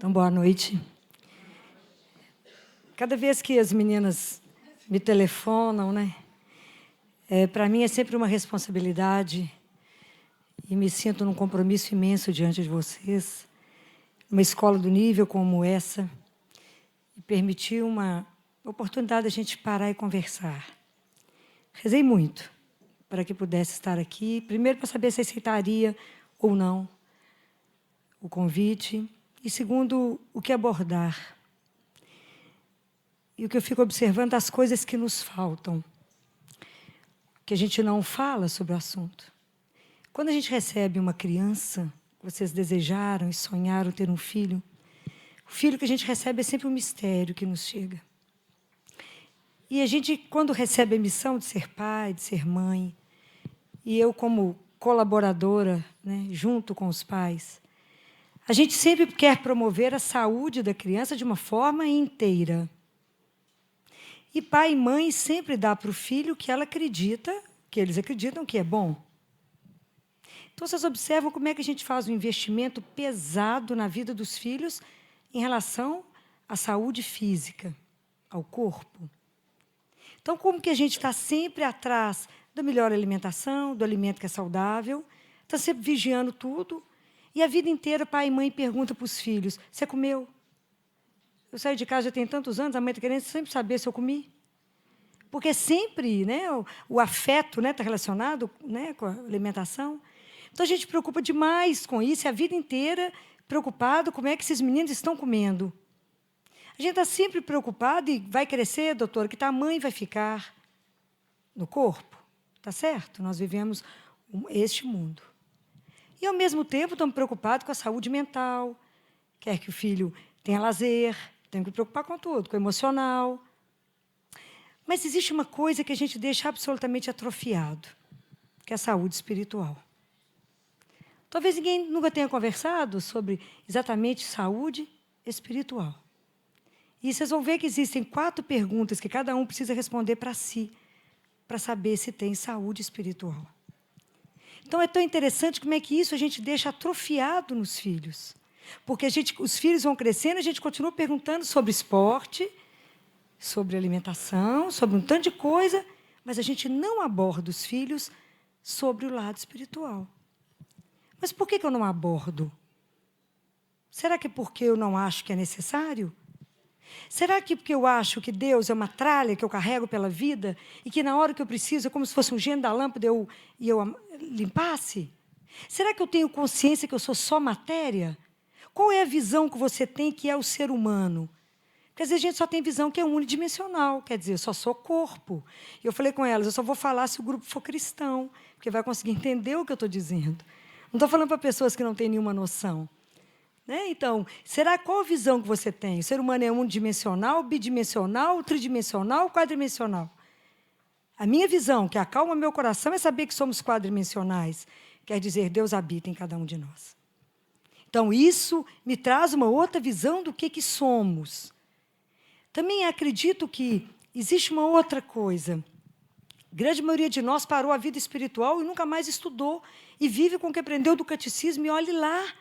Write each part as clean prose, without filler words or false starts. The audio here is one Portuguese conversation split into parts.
Então, boa noite. Cada vez que as meninas me telefonam, né? Para mim é sempre uma responsabilidade e me sinto num compromisso imenso diante de vocês. Uma escola do nível como essa e permitir uma oportunidade de a gente parar e conversar. Rezei muito para que pudesse estar aqui. Primeiro, para saber se aceitaria ou não o convite. E segundo, o que abordar. E o que eu fico observando, as coisas que nos faltam. Que a gente não fala sobre o assunto. Quando a gente recebe uma criança, vocês desejaram e sonharam ter um filho, o filho que a gente recebe é sempre um mistério que nos chega. E a gente, quando recebe a missão de ser pai, de ser mãe, e eu como colaboradora, né, junto com os pais, a gente sempre quer promover a saúde da criança de uma forma inteira. E pai e mãe sempre dá para o filho o que ela acredita, que eles acreditam que é bom. Então, vocês observam como é que a gente faz um investimento pesado na vida dos filhos em relação à saúde física, ao corpo. Então, como que a gente está sempre atrás da melhor alimentação, do alimento que é saudável, está sempre vigiando tudo, e a vida inteira pai e mãe perguntam para os filhos, você comeu? Eu saí de casa já tem tantos anos, a mãe está querendo sempre saber se eu comi. Porque sempre, né, o afeto está relacionado, né, com a alimentação. Então, a gente se preocupa demais com isso, e a vida inteira preocupado como é que esses meninos estão comendo. A gente está sempre preocupado, e vai crescer, doutora, que tamanho vai ficar no corpo. Está certo? Nós vivemos este mundo. E, ao mesmo tempo, estamos preocupados com a saúde mental, quer que o filho tenha lazer, tem que preocupar com tudo, com o emocional. Mas existe uma coisa que a gente deixa absolutamente atrofiado, que é a saúde espiritual. Talvez ninguém nunca tenha conversado sobre exatamente saúde espiritual. E vocês vão ver que existem 4 perguntas que cada um precisa responder para si, para saber se tem saúde espiritual. Então, é tão interessante como é que isso a gente deixa atrofiado nos filhos. Porque os filhos vão crescendo, a gente continua perguntando sobre esporte, sobre alimentação, sobre um tanto de coisa, mas a gente não aborda os filhos sobre o lado espiritual. Mas por que eu não abordo? Será que é porque eu não acho que é necessário? Será que porque eu acho que Deus é uma tralha que eu carrego pela vida e que na hora que eu preciso é como se fosse um gênio da lâmpada e eu limpasse? Será que eu tenho consciência que eu sou só matéria? Qual é a visão que você tem que é o ser humano? Porque às vezes a gente só tem visão que é unidimensional, quer dizer, eu só sou corpo. E eu falei com elas, eu só vou falar se o grupo for cristão, porque vai conseguir entender o que eu estou dizendo. Não estou falando para pessoas que não têm nenhuma noção. Né? Então, qual a visão que você tem? O ser humano é unidimensional, bidimensional, tridimensional, quadridimensional? A minha visão, que acalma meu coração, é saber que somos quadridimensionais. Quer dizer, Deus habita em cada um de nós. Então, isso me traz uma outra visão do que somos. Também acredito que existe uma outra coisa. A grande maioria de nós parou a vida espiritual e nunca mais estudou. E vive com o que aprendeu do catecismo. E olhe lá.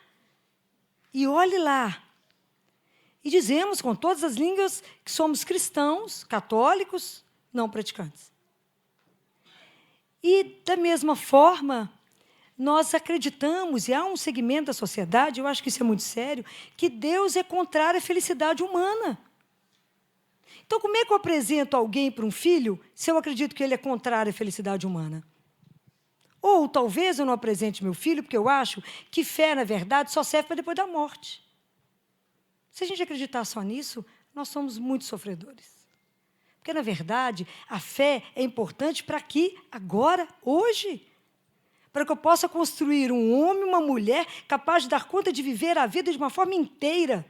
E olhe lá. E dizemos com todas as línguas que somos cristãos, católicos, não praticantes. E, da mesma forma, nós acreditamos, e há um segmento da sociedade, eu acho que isso é muito sério, que Deus é contrário à felicidade humana. Então, como é que eu apresento alguém para um filho se eu acredito que ele é contrário à felicidade humana? Ou, talvez, eu não apresente meu filho porque eu acho que fé, na verdade, só serve para depois da morte. Se a gente acreditar só nisso, nós somos muito sofredores. Porque, na verdade, a fé é importante para aqui, agora, hoje. Para que eu possa construir um homem, uma mulher capaz de dar conta de viver a vida de uma forma inteira.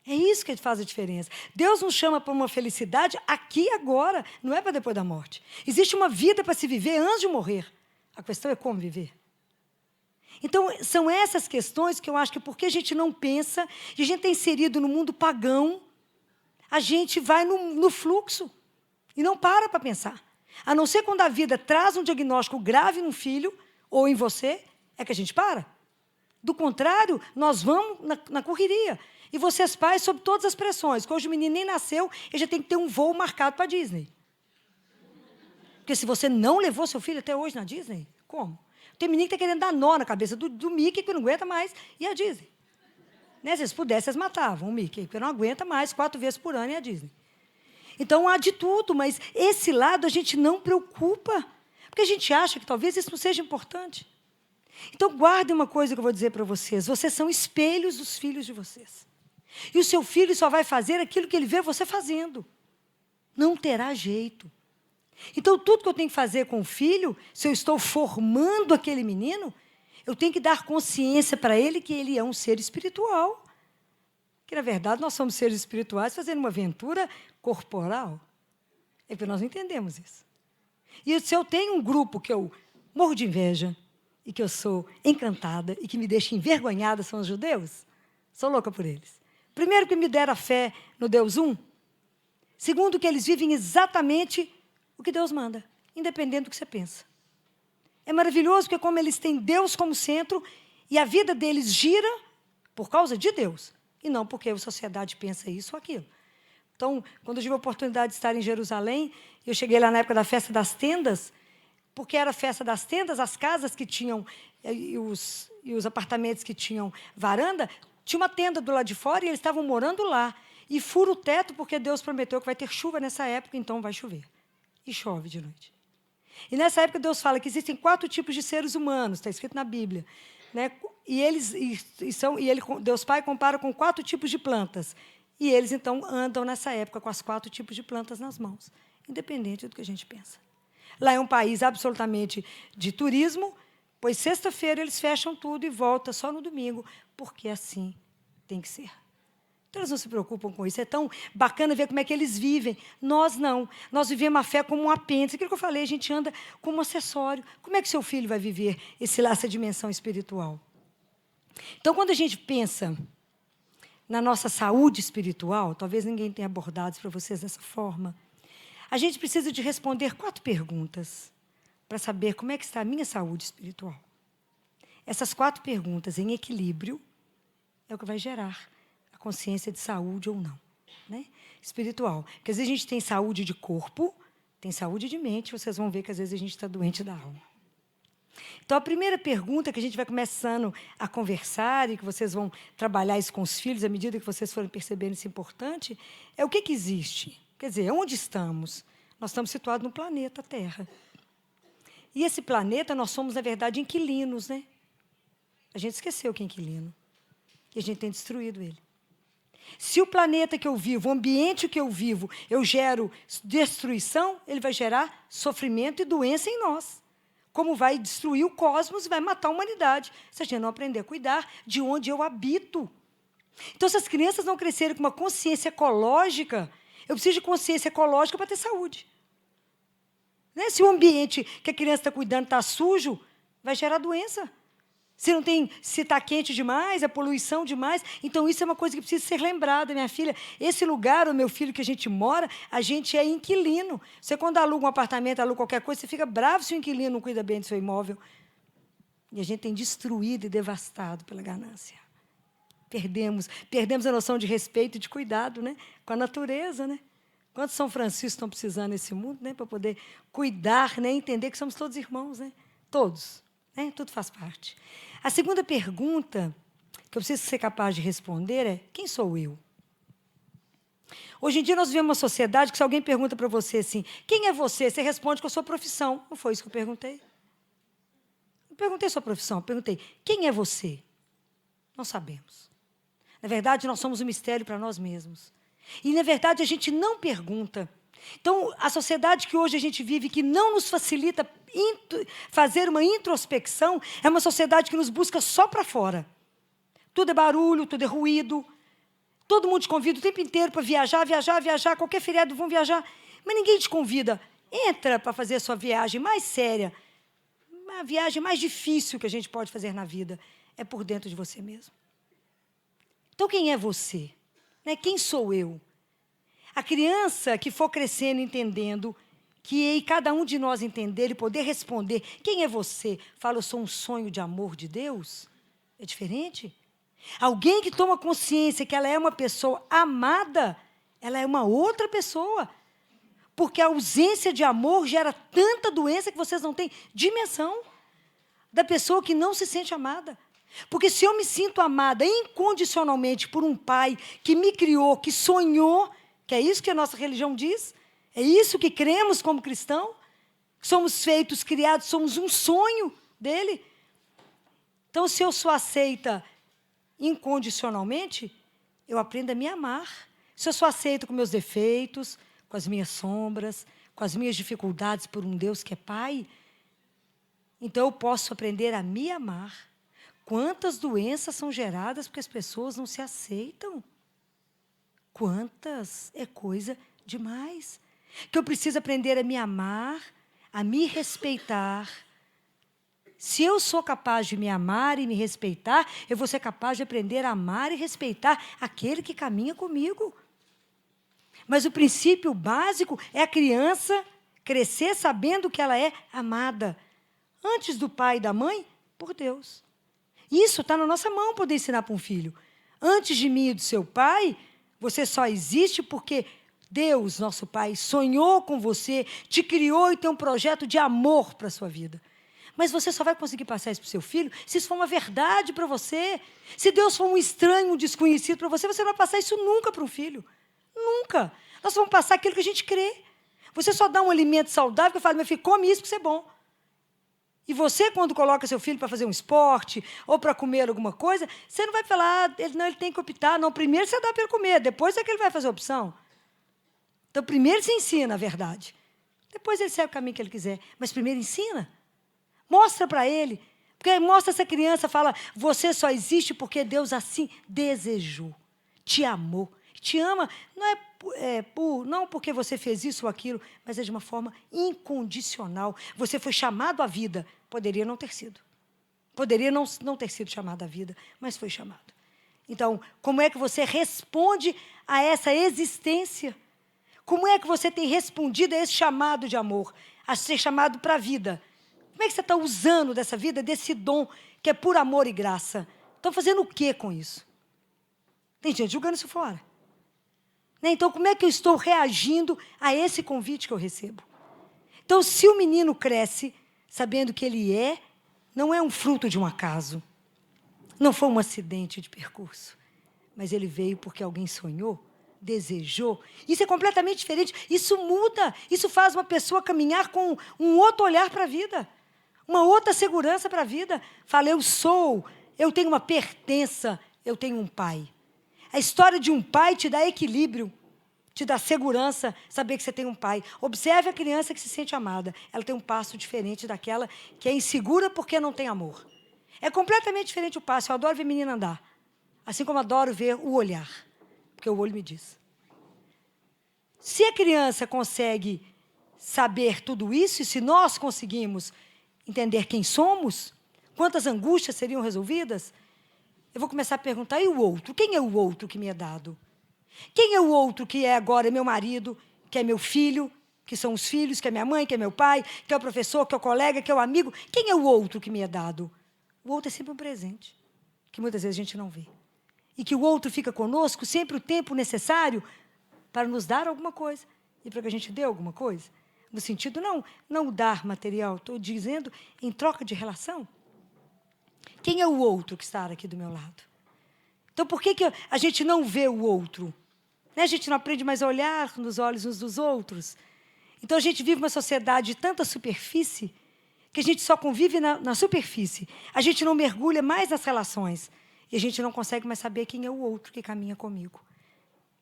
É isso que faz a diferença. Deus nos chama para uma felicidade aqui e agora, não é para depois da morte. Existe uma vida para se viver antes de morrer. A questão é como viver. Então, são essas questões que eu acho que porque a gente não pensa, e a gente está inserido no mundo pagão, a gente vai no fluxo e não para pensar. A não ser quando a vida traz um diagnóstico grave num filho ou em você, é que a gente para. Do contrário, nós vamos na correria. E vocês pais, sob todas as pressões, que hoje o menino nem nasceu, ele já tem que ter um voo marcado para a Disney. Porque se você não levou seu filho até hoje na Disney, como? Tem menino que está querendo dar nó na cabeça do Mickey, que não aguenta mais, e a Disney. Né? Se eles pudessem, eles matavam o Mickey, porque não aguenta mais 4 vezes por ano e a Disney. Então, há de tudo, mas esse lado a gente não preocupa, porque a gente acha que talvez isso não seja importante. Então, guardem uma coisa que eu vou dizer para vocês. Vocês são espelhos dos filhos de vocês. E o seu filho só vai fazer aquilo que ele vê você fazendo. Não terá jeito. Então, tudo que eu tenho que fazer com o filho, se eu estou formando aquele menino, eu tenho que dar consciência para ele que ele é um ser espiritual. Que, na verdade, nós somos seres espirituais fazendo uma aventura corporal. É porque nós não entendemos isso. E se eu tenho um grupo que eu morro de inveja, e que eu sou encantada, e que me deixa envergonhada, são os judeus, sou louca por eles. Primeiro, que me deram a fé no Deus um. Segundo, que eles vivem exatamente o que Deus manda, independente do que você pensa. É maravilhoso porque como eles têm Deus como centro, e a vida deles gira por causa de Deus, e não porque a sociedade pensa isso ou aquilo. Então, quando eu tive a oportunidade de estar em Jerusalém, eu cheguei lá na época da festa das tendas, porque era a festa das tendas, as casas que tinham, e os apartamentos que tinham varanda, tinha uma tenda do lado de fora e eles estavam morando lá. E fura o teto, porque Deus prometeu que vai ter chuva nessa época, então vai chover. E chove de noite. E nessa época Deus fala que existem 4 tipos de seres humanos, está escrito na Bíblia. Né? Deus Pai compara com 4 tipos de plantas. E eles, então, andam nessa época com as 4 tipos de plantas nas mãos, independente do que a gente pensa. Lá é um país absolutamente de turismo, pois sexta-feira eles fecham tudo e voltam só no domingo, porque assim tem que ser. Então, eles não se preocupam com isso. É tão bacana ver como é que eles vivem. Nós não. Nós vivemos a fé como um apêndice. Aquilo que eu falei, a gente anda como um acessório. Como é que seu filho vai viver essa dimensão espiritual? Então, quando a gente pensa na nossa saúde espiritual, talvez ninguém tenha abordado isso para vocês dessa forma, a gente precisa de responder 4 perguntas para saber como é que está a minha saúde espiritual. Essas 4 perguntas em equilíbrio é o que vai gerar a consciência de saúde ou não, né? Espiritual. Porque às vezes a gente tem saúde de corpo, tem saúde de mente, vocês vão ver que às vezes a gente está doente da alma. Então, a primeira pergunta que a gente vai começando a conversar e que vocês vão trabalhar isso com os filhos, à medida que vocês forem percebendo isso importante, é o que existe? Quer dizer, onde estamos? Nós estamos situados no planeta Terra. E esse planeta, nós somos, na verdade, inquilinos, né? A gente esqueceu que é inquilino. E a gente tem destruído ele. Se o planeta que eu vivo, o ambiente que eu vivo, eu gero destruição, ele vai gerar sofrimento e doença em nós. Como vai destruir o cosmos e vai matar a humanidade, se a gente não aprender a cuidar de onde eu habito. Então, se as crianças não crescerem com uma consciência ecológica, eu preciso de consciência ecológica para ter saúde. Né? Se o ambiente que a criança está cuidando está sujo, vai gerar doença. Se está quente demais, é poluição demais. Então, isso é uma coisa que precisa ser lembrada, minha filha. Esse lugar, o meu filho, que a gente mora, a gente é inquilino. Você, quando aluga um apartamento, aluga qualquer coisa, você fica bravo se o inquilino não cuida bem do seu imóvel. E a gente tem destruído e devastado pela ganância. Perdemos a noção de respeito e de cuidado, né? Com a natureza, né? Quantos São Francisco estão precisando nesse mundo, né? Para poder cuidar, né? Entender que somos todos irmãos, né? Todos. Né? Tudo faz parte. A segunda pergunta que eu preciso ser capaz de responder é: quem sou eu? Hoje em dia nós vivemos uma sociedade que se alguém pergunta para você assim, quem é você? Você responde com a sua profissão. Não foi isso que eu perguntei. Não perguntei sua profissão, eu perguntei, quem é você? Não sabemos. Na verdade, nós somos um mistério para nós mesmos. E, na verdade, a gente não pergunta. Então, a sociedade que hoje a gente vive, que não nos facilita fazer uma introspecção, é uma sociedade que nos busca só para fora. Tudo é barulho, tudo é ruído. Todo mundo te convida o tempo inteiro para viajar, qualquer feriado vão viajar. Mas ninguém te convida. Entra para fazer a sua viagem mais séria. A viagem mais difícil que a gente pode fazer na vida é por dentro de você mesmo. Então, quem é você? Né? Quem sou eu? A criança que for crescendo, entendendo, que cada um de nós entender e poder responder, quem é você? Fala, eu sou um sonho de amor de Deus? É diferente. Alguém que toma consciência que ela é uma pessoa amada, ela é uma outra pessoa. Porque a ausência de amor gera tanta doença que vocês não têm dimensão da pessoa que não se sente amada. Porque se eu me sinto amada incondicionalmente por um pai que me criou, que sonhou, que é isso que a nossa religião diz, é isso que cremos como cristão, somos feitos, criados, somos um sonho dele. Então, se eu sou aceita incondicionalmente, eu aprendo a me amar. Se eu sou aceita com meus defeitos, com as minhas sombras, com as minhas dificuldades por um Deus que é Pai, então eu posso aprender a me amar. Quantas doenças são geradas porque as pessoas não se aceitam? Quantas? É coisa demais. Que eu preciso aprender a me amar, a me respeitar. Se eu sou capaz de me amar e me respeitar, eu vou ser capaz de aprender a amar e respeitar aquele que caminha comigo. Mas o princípio básico é a criança crescer sabendo que ela é amada. Antes do pai e da mãe, por Deus. Isso está na nossa mão, poder ensinar para um filho. Antes de mim e do seu pai, você só existe porque Deus, nosso Pai, sonhou com você, te criou e tem um projeto de amor para a sua vida. Mas você só vai conseguir passar isso para o seu filho se isso for uma verdade para você. Se Deus for um estranho, um desconhecido para você, você não vai passar isso nunca para um filho. Nunca. Nós vamos passar aquilo que a gente crê. Você só dá um alimento saudável, que fala, meu filho, come isso porque isso é bom. E você, quando coloca seu filho para fazer um esporte ou para comer alguma coisa, você não vai falar, ele tem que optar. Não, primeiro você dá para ele comer, depois é que ele vai fazer a opção. Então, primeiro você ensina a verdade. Depois ele segue o caminho que ele quiser. Mas primeiro ensina. Mostra para ele. Porque mostra essa criança, fala, você só existe porque Deus assim desejou, te amou. Te ama, não porque você fez isso ou aquilo, mas é de uma forma incondicional. Você foi chamado à vida. Poderia não ter sido. Poderia não ter sido chamado à vida, mas foi chamado. Então, como é que você responde a essa existência? Como é que você tem respondido a esse chamado de amor? A ser chamado para a vida? Como é que você está usando dessa vida, desse dom que é por amor e graça? Estão fazendo o quê com isso? Tem gente jogando isso fora. Então, como é que eu estou reagindo a esse convite que eu recebo? Então, se o menino cresce sabendo que ele não é um fruto de um acaso, não foi um acidente de percurso, mas ele veio porque alguém sonhou, desejou. Isso é completamente diferente. Isso muda. Isso faz uma pessoa caminhar com um outro olhar para a vida, uma outra segurança para a vida. Fala, eu tenho uma pertença, eu tenho um pai. A história de um pai te dá equilíbrio, te dá segurança, saber que você tem um pai. Observe a criança que se sente amada. Ela tem um passo diferente daquela que é insegura porque não tem amor. É completamente diferente o passo. Eu adoro ver menina andar. Assim como adoro ver o olhar. Porque o olho me diz. Se a criança consegue saber tudo isso, e se nós conseguimos entender quem somos, quantas angústias seriam resolvidas, eu vou começar a perguntar, e o outro? Quem é o outro que me é dado? Quem é o outro que é agora meu marido, que é meu filho, que são os filhos, que é minha mãe, que é meu pai, que é o professor, que é o colega, que é o amigo? Quem é o outro que me é dado? O outro é sempre um presente, que muitas vezes a gente não vê. E que o outro fica conosco sempre o tempo necessário para nos dar alguma coisa e para que a gente dê alguma coisa. No sentido, não dar material, estou dizendo em troca de relação. Quem é o outro que está aqui do meu lado? Então, por que a gente não vê o outro? A gente não aprende mais a olhar nos olhos uns dos outros. Então, a gente vive uma sociedade de tanta superfície que a gente só convive na superfície. A gente não mergulha mais nas relações. E a gente não consegue mais saber quem é o outro que caminha comigo.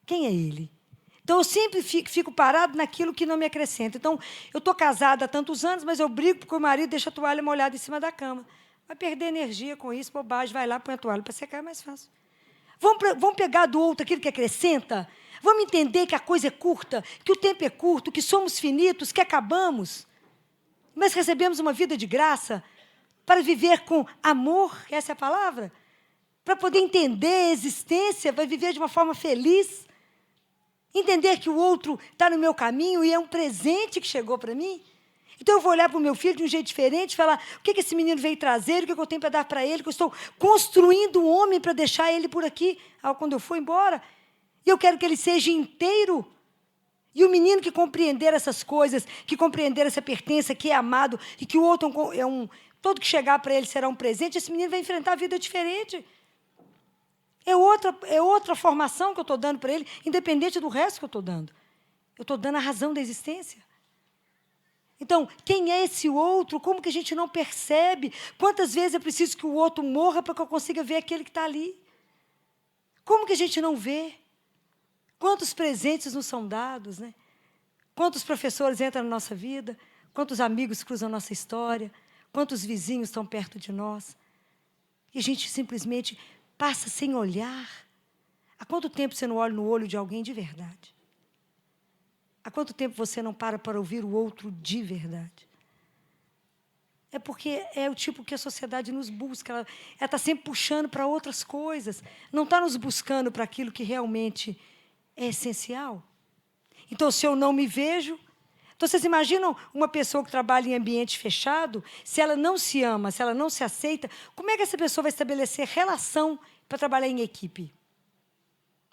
Quem é ele? Então, eu sempre fico parado naquilo que não me acrescenta. Então, eu estou casada há tantos anos, mas eu brigo porque o marido deixa a toalha molhada em cima da cama. Vai perder energia com isso, bobagem. Vai lá, põe a toalha para secar, é mais fácil. Vamos pegar do outro aquilo que acrescenta? Vamos entender que a coisa é curta, que o tempo é curto, que somos finitos, que acabamos. Mas recebemos uma vida de graça para viver com amor, essa é a palavra, para poder entender a existência, para viver de uma forma feliz, entender que o outro está no meu caminho e é um presente que chegou para mim. Então, eu vou olhar para o meu filho de um jeito diferente, falar o que esse menino veio trazer, o que eu tenho para dar para ele, que eu estou construindo um homem para deixar ele por aqui, quando eu for embora. E eu quero que ele seja inteiro. E o menino que compreender essas coisas, que compreender essa pertença, que é amado, e que o outro todo que chegar para ele será um presente, esse menino vai enfrentar a vida diferente. É outra formação que eu estou dando para ele, independente do resto que eu estou dando. Eu estou dando a razão da existência. Então, quem é esse outro? Como que a gente não percebe? Quantas vezes é preciso que o outro morra para que eu consiga ver aquele que está ali? Como que a gente não vê? Quantos presentes nos são dados, né? Quantos professores entram na nossa vida? Quantos amigos cruzam a nossa história? Quantos vizinhos estão perto de nós? E a gente simplesmente passa sem olhar. Há quanto tempo você não olha no olho de alguém de verdade? Há quanto tempo você não para ouvir o outro de verdade? É porque é o tipo que a sociedade nos busca. Ela está sempre puxando para outras coisas. Não está nos buscando para aquilo que realmente é essencial. Então, se eu não me vejo... Então, vocês imaginam uma pessoa que trabalha em ambiente fechado, se ela não se ama, se ela não se aceita, como é que essa pessoa vai estabelecer relação para trabalhar em equipe?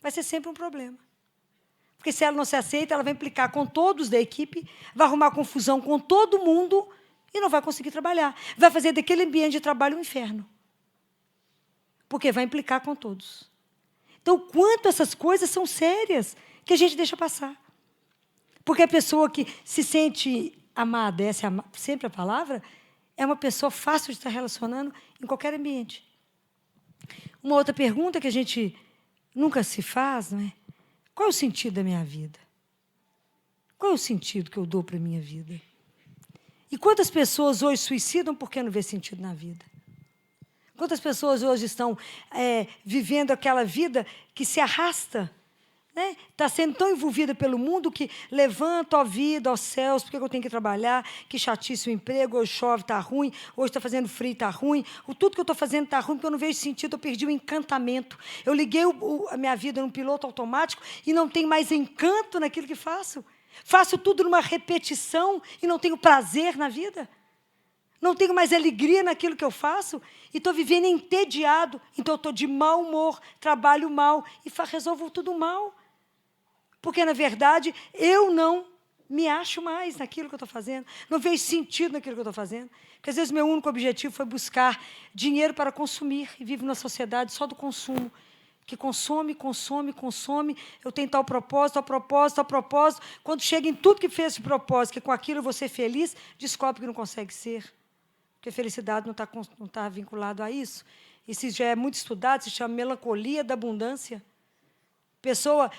Vai ser sempre um problema. Porque se ela não se aceita, ela vai implicar com todos da equipe, vai arrumar confusão com todo mundo e não vai conseguir trabalhar. Vai fazer daquele ambiente de trabalho um inferno. Porque vai implicar com todos. Então, quanto essas coisas são sérias que a gente deixa passar. Porque a pessoa que se sente amada, essa é sempre a palavra, é uma pessoa fácil de estar relacionando em qualquer ambiente. Uma outra pergunta que a gente nunca se faz, não é? Qual é o sentido da minha vida? Qual é o sentido que eu dou para a minha vida? E quantas pessoas hoje suicidam porque não vê sentido na vida? Quantas pessoas hoje estão vivendo aquela vida que se arrasta? Está sendo tão envolvida pelo mundo que levanta a vida aos céus, porque eu tenho que trabalhar, que chatice o emprego, hoje chove, está ruim, hoje está fazendo frio, está ruim, tudo que eu estou fazendo está ruim, porque eu não vejo sentido, eu perdi o encantamento. Eu liguei a minha vida num piloto automático e não tenho mais encanto naquilo que faço. Faço tudo numa repetição e não tenho prazer na vida. Não tenho mais alegria naquilo que eu faço e estou vivendo entediado. Então, eu estou de mau humor, trabalho mal e resolvo tudo mal. Porque, na verdade, eu não me acho mais naquilo que eu estou fazendo. Não vejo sentido naquilo que eu estou fazendo. Porque, às vezes, meu único objetivo foi buscar dinheiro para consumir. E vivo numa sociedade só do consumo. Que consome, consome, consome. Eu tenho tal propósito, tal propósito. Quando chega em tudo que fez de propósito, que com aquilo eu vou ser feliz, descobre que não consegue ser. Porque a felicidade não está vinculada a isso. Isso já é muito estudado, se chama melancolia da abundância. A pessoa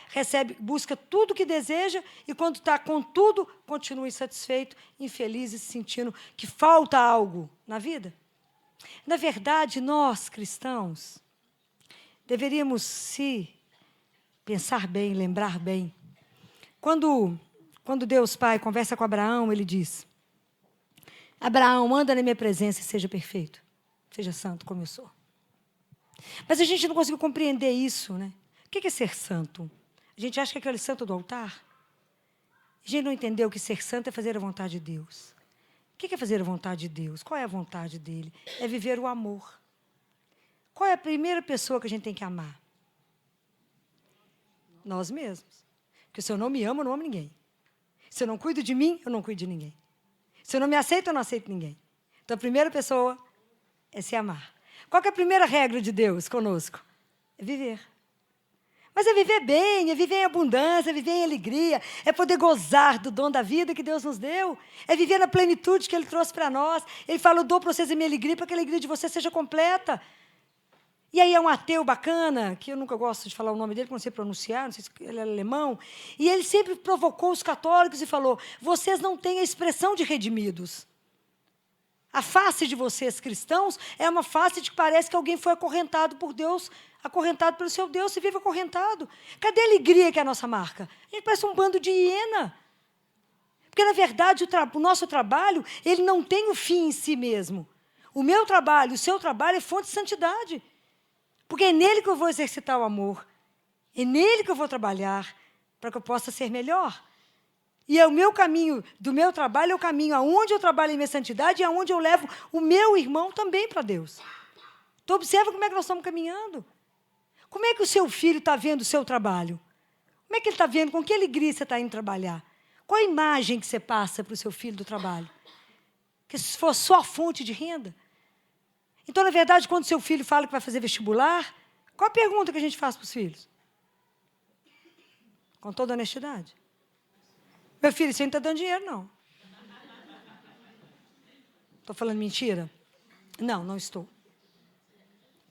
busca tudo o que deseja e, quando está com tudo, continua insatisfeito, infeliz e se sentindo que falta algo na vida. Na verdade, nós, cristãos, deveríamos pensar bem, lembrar bem. Quando Deus Pai conversa com Abraão, ele diz: Abraão, anda na minha presença e seja perfeito. Seja santo como eu sou. Mas a gente não conseguiu compreender isso, né? O que é ser santo? A gente acha que é aquele santo do altar? A gente não entendeu que ser santo é fazer a vontade de Deus. O que é fazer a vontade de Deus? Qual é a vontade dele? É viver o amor. Qual é a primeira pessoa que a gente tem que amar? Nós mesmos. Porque se eu não me amo, eu não amo ninguém. Se eu não cuido de mim, eu não cuido de ninguém. Se eu não me aceito, eu não aceito ninguém. Então, a primeira pessoa é se amar. Qual que é a primeira regra de Deus conosco? É viver. Mas é viver bem, é viver em abundância, é viver em alegria, é poder gozar do dom da vida que Deus nos deu, é viver na plenitude que Ele trouxe para nós. Ele fala: eu dou para vocês a minha alegria, para que a alegria de vocês seja completa. E aí é um ateu bacana, que eu nunca gosto de falar o nome dele, que não sei pronunciar, não sei se ele é alemão, e ele sempre provocou os católicos e falou: vocês não têm a expressão de redimidos. A face de vocês, cristãos, é uma face de que parece que alguém foi acorrentado por Deus, acorrentado pelo seu Deus, e vive acorrentado. Cadê a alegria que é a nossa marca? A gente parece um bando de hiena. Porque, na verdade, o nosso trabalho, ele não tem o fim em si mesmo. O meu trabalho, o seu trabalho é fonte de santidade. Porque é nele que eu vou exercitar o amor. É nele que eu vou trabalhar para que eu possa ser melhor. E é o meu caminho do meu trabalho, é o caminho aonde eu trabalho em minha santidade e aonde eu levo o meu irmão também para Deus. Então, observa como é que nós estamos caminhando. Como é que o seu filho está vendo o seu trabalho? Como é que ele está vendo? Com que alegria você está indo trabalhar? Qual a imagem que você passa para o seu filho do trabalho? Que se for só fonte de renda? Então, na verdade, quando seu filho fala que vai fazer vestibular, qual a pergunta que a gente faz para os filhos? Com toda honestidade. Meu filho, você não está dando dinheiro, não. Estou falando mentira? Não, não estou.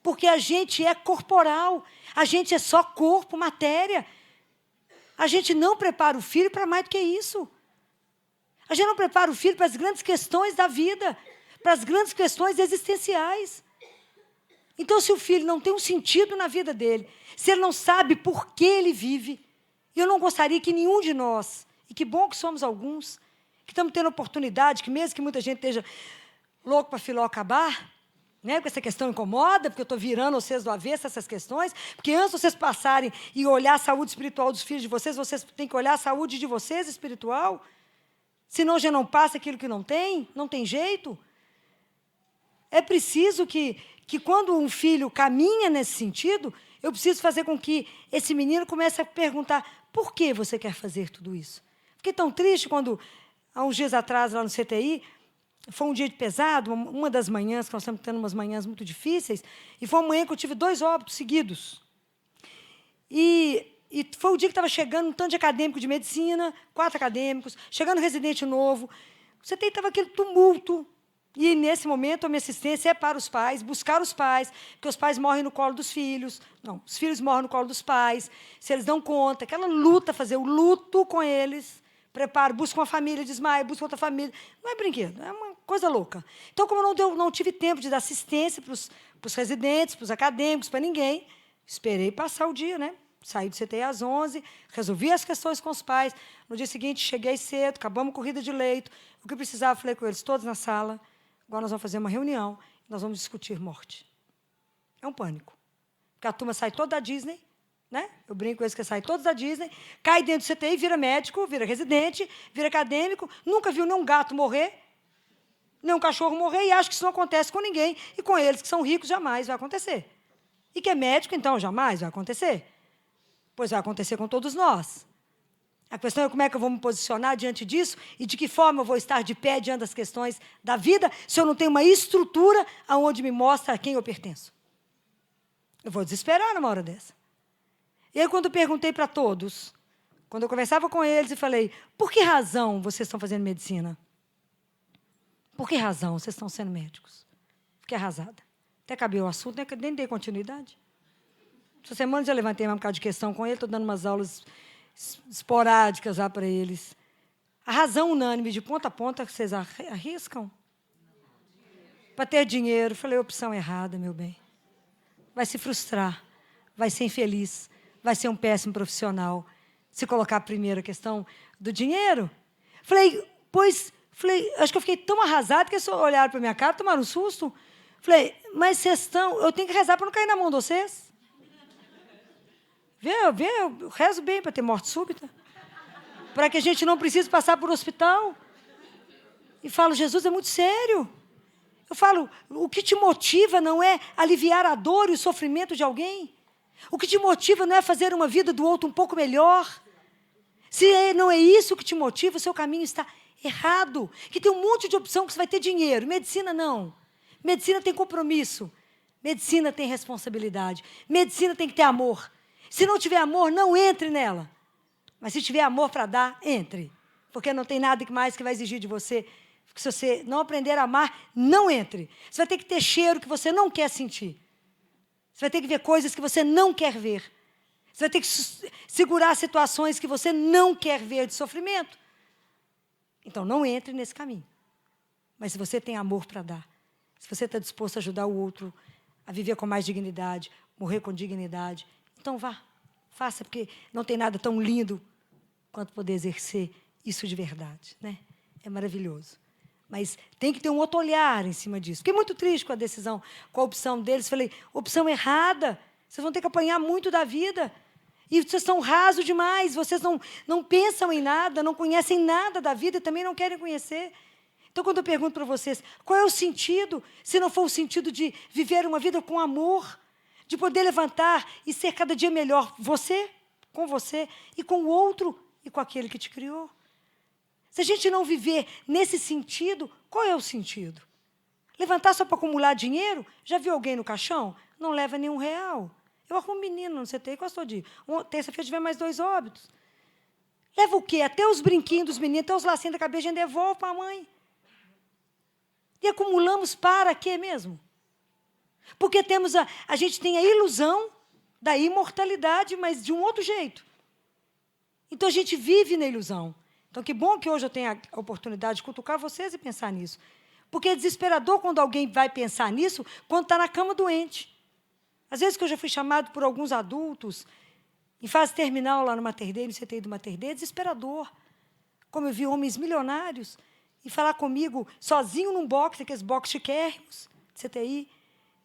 Porque a gente é corporal. A gente é só corpo, matéria. A gente não prepara o filho para mais do que isso. A gente não prepara o filho para as grandes questões da vida, para as grandes questões existenciais. Então, se o filho não tem um sentido na vida dele, se ele não sabe por que ele vive, eu não gostaria que nenhum de nós, e que bom que somos alguns, que estamos tendo oportunidade, que mesmo que muita gente esteja louco para a Filó acabar, né, porque essa questão incomoda, porque eu estou virando vocês do avesso essas questões, porque antes de vocês passarem e olhar a saúde espiritual dos filhos de vocês têm que olhar a saúde de vocês espiritual, senão já não passa aquilo que não tem jeito. É preciso que quando um filho caminha nesse sentido, eu preciso fazer com que esse menino comece a perguntar, por que você quer fazer tudo isso? Fiquei tão triste quando, há uns dias atrás, lá no CTI, foi um dia pesado, uma das manhãs, que nós estamos tendo umas manhãs muito difíceis, e foi uma manhã que eu tive 2 óbitos seguidos. E foi o dia que estava chegando um tanto de acadêmico de medicina, 4 acadêmicos, chegando residente novo. O CTI estava aquele tumulto. E, nesse momento, a minha assistência é para os pais, buscar os pais, porque os pais morrem no colo dos filhos. Não, os filhos morrem no colo dos pais. Se eles dão conta, aquela luta, fazer o luto com eles. Preparo, busco uma família, desmaio, busco outra família. Não é brinquedo, é uma coisa louca. Então, como eu não tive tempo de dar assistência para os residentes, para os acadêmicos, para ninguém, esperei passar o dia, né? Saí do CTI às 11, resolvi as questões com os pais. No dia seguinte, cheguei cedo, acabamos a corrida de leito. O que precisava, falei com eles todos na sala. Agora nós vamos fazer uma reunião, nós vamos discutir morte. É um pânico. Porque a turma sai toda da Disney, né? Eu brinco com eles que saem todos da Disney, cai dentro do CTI, vira médico, vira residente, vira acadêmico, nunca viu nenhum gato morrer, nem um cachorro morrer, e acha que isso não acontece com ninguém. E com eles, que são ricos, jamais vai acontecer. E que é médico, então, jamais vai acontecer. Pois vai acontecer com todos nós. A questão é como é que eu vou me posicionar diante disso e de que forma eu vou estar de pé diante das questões da vida se eu não tenho uma estrutura aonde me mostra a quem eu pertenço. Eu vou desesperar numa hora dessa. E aí, quando eu perguntei para todos, quando eu conversava com eles e falei, por que razão vocês estão fazendo medicina? Por que razão vocês estão sendo médicos? Fiquei arrasada. Até acabei o assunto, nem dei continuidade. Essa semana já levantei um bocado de questão com ele, estou dando umas aulas esporádicas lá para eles. A razão unânime, de ponta a ponta, que vocês arriscam? Para ter dinheiro. Falei, opção errada, meu bem. Vai se frustrar, vai ser infeliz, vai ser um péssimo profissional. Se colocar primeiro a questão do dinheiro. Falei, acho que eu fiquei tão arrasada que eles olharam para a minha cara, tomaram um susto. Falei, mas vocês estão... Eu tenho que rezar para não cair na mão de vocês. Eu rezo bem para ter morte súbita, para que a gente não precise passar por hospital. E falo, Jesus, é muito sério. Eu falo, o que te motiva não é aliviar a dor e o sofrimento de alguém. O que te motiva não é fazer uma vida do outro um pouco melhor. Se não é isso que te motiva, o seu caminho está errado. Que tem um monte de opção que você vai ter dinheiro. Medicina, não. Medicina tem compromisso. Medicina tem responsabilidade. Medicina tem que ter amor. Se não tiver amor, não entre nela. Mas se tiver amor para dar, entre. Porque não tem nada mais que vai exigir de você. Porque se você não aprender a amar, não entre. Você vai ter que ter cheiro que você não quer sentir. Você vai ter que ver coisas que você não quer ver. Você vai ter que segurar situações que você não quer ver de sofrimento. Então, não entre nesse caminho. Mas se você tem amor para dar, se você está disposto a ajudar o outro a viver com mais dignidade, morrer com dignidade, então vá, faça, porque não tem nada tão lindo quanto poder exercer isso de verdade, né? É maravilhoso. Mas tem que ter um outro olhar em cima disso. Fiquei muito triste com a decisão, com a opção deles. Falei, opção errada. Vocês vão ter que apanhar muito da vida. E vocês são rasos demais, vocês não pensam em nada, não conhecem nada da vida e também não querem conhecer. Então, quando eu pergunto para vocês, qual é o sentido, se não for o sentido de viver uma vida com amor, de poder levantar e ser cada dia melhor, você e com o outro e com aquele que te criou? Se a gente não viver nesse sentido, qual é o sentido? Levantar só para acumular dinheiro? Já viu alguém no caixão? Não leva nenhum real. Eu arrumo um menino no CTI, quase todo dia. Terça-feira tiver mais 2 óbitos. Leva o quê? Até os brinquinhos dos meninos, até os lacinhos da cabeça, a gente devolve para a mãe. E acumulamos para quê mesmo? Porque a gente tem a ilusão da imortalidade, mas de um outro jeito. Então, a gente vive na ilusão. Então, que bom que hoje eu tenho a oportunidade de cutucar vocês e pensar nisso. Porque é desesperador quando alguém vai pensar nisso quando está na cama doente. Às vezes que eu já fui chamado por alguns adultos, em fase terminal lá no Mater Dei, no CTI do Mater Dei, é desesperador. Como eu vi homens milionários e falar comigo sozinho num box, aqueles box chiquérrimos, de CTI,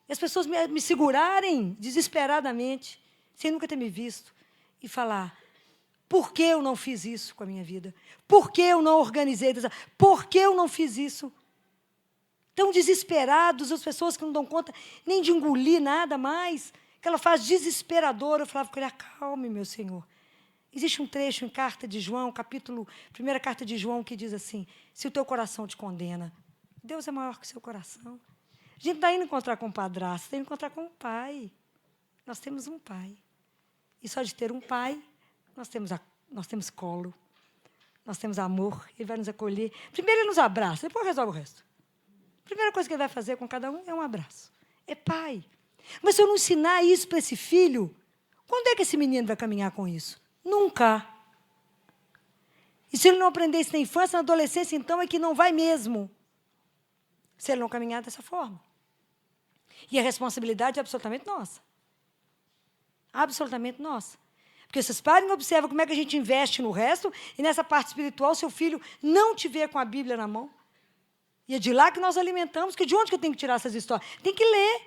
e as pessoas me segurarem desesperadamente, sem nunca ter me visto, e falar, por que eu não fiz isso com a minha vida? Por que eu não organizei? Por que eu não fiz isso? Tão desesperados, as pessoas que não dão conta nem de engolir nada mais, aquela fase desesperadora. Eu falava com ele, acalme, meu Senhor. Existe um trecho em Carta de João, primeira Carta de João, que diz assim, se o teu coração te condena, Deus é maior que o seu coração. A gente não está indo encontrar com o padrasto, está indo encontrar com o pai. Nós temos um pai. E só de ter um pai, nós temos colo, nós temos amor, ele vai nos acolher. Primeiro ele nos abraça, depois resolve o resto. A primeira coisa que ele vai fazer com cada um é um abraço. É pai. Mas se eu não ensinar isso para esse filho, quando é que esse menino vai caminhar com isso? Nunca. E se ele não aprender isso na infância, na adolescência, então é que não vai mesmo. Se ele não caminhar dessa forma. E a responsabilidade é absolutamente nossa. Absolutamente nossa. Porque vocês parem e observam como é que a gente investe no resto, e nessa parte espiritual, seu filho não te vê com a Bíblia na mão. E é de lá que nós alimentamos, que de onde que eu tenho que tirar essas histórias? Tem que ler.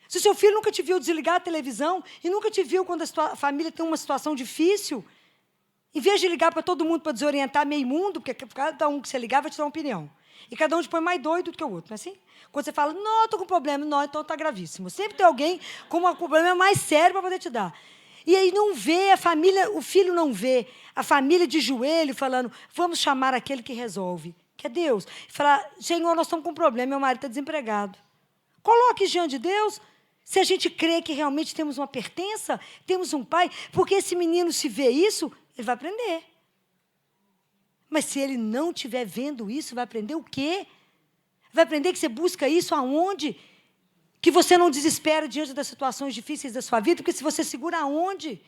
Se o seu filho nunca te viu desligar a televisão e nunca te viu quando a família tem uma situação difícil, em vez de ligar para todo mundo para desorientar meio mundo, porque cada um que você ligar vai te dar uma opinião. E cada um te põe mais doido do que o outro, não é assim? Quando você fala, não, estou com problema, não, então está gravíssimo. Sempre tem alguém com um problema mais sério para poder te dar. E aí não vê, a família, o filho não vê, a família de joelho falando, vamos chamar aquele que resolve, que é Deus. E falar, Senhor, nós estamos com um problema, meu marido está desempregado. Coloque isso diante de Deus, se a gente crê que realmente temos uma pertença, temos um pai, porque esse menino, se vê isso, ele vai aprender. Mas se ele não estiver vendo isso, vai aprender o quê? Vai aprender que você busca isso aonde? Que você não desespera diante das situações difíceis da sua vida, porque se você segura aonde?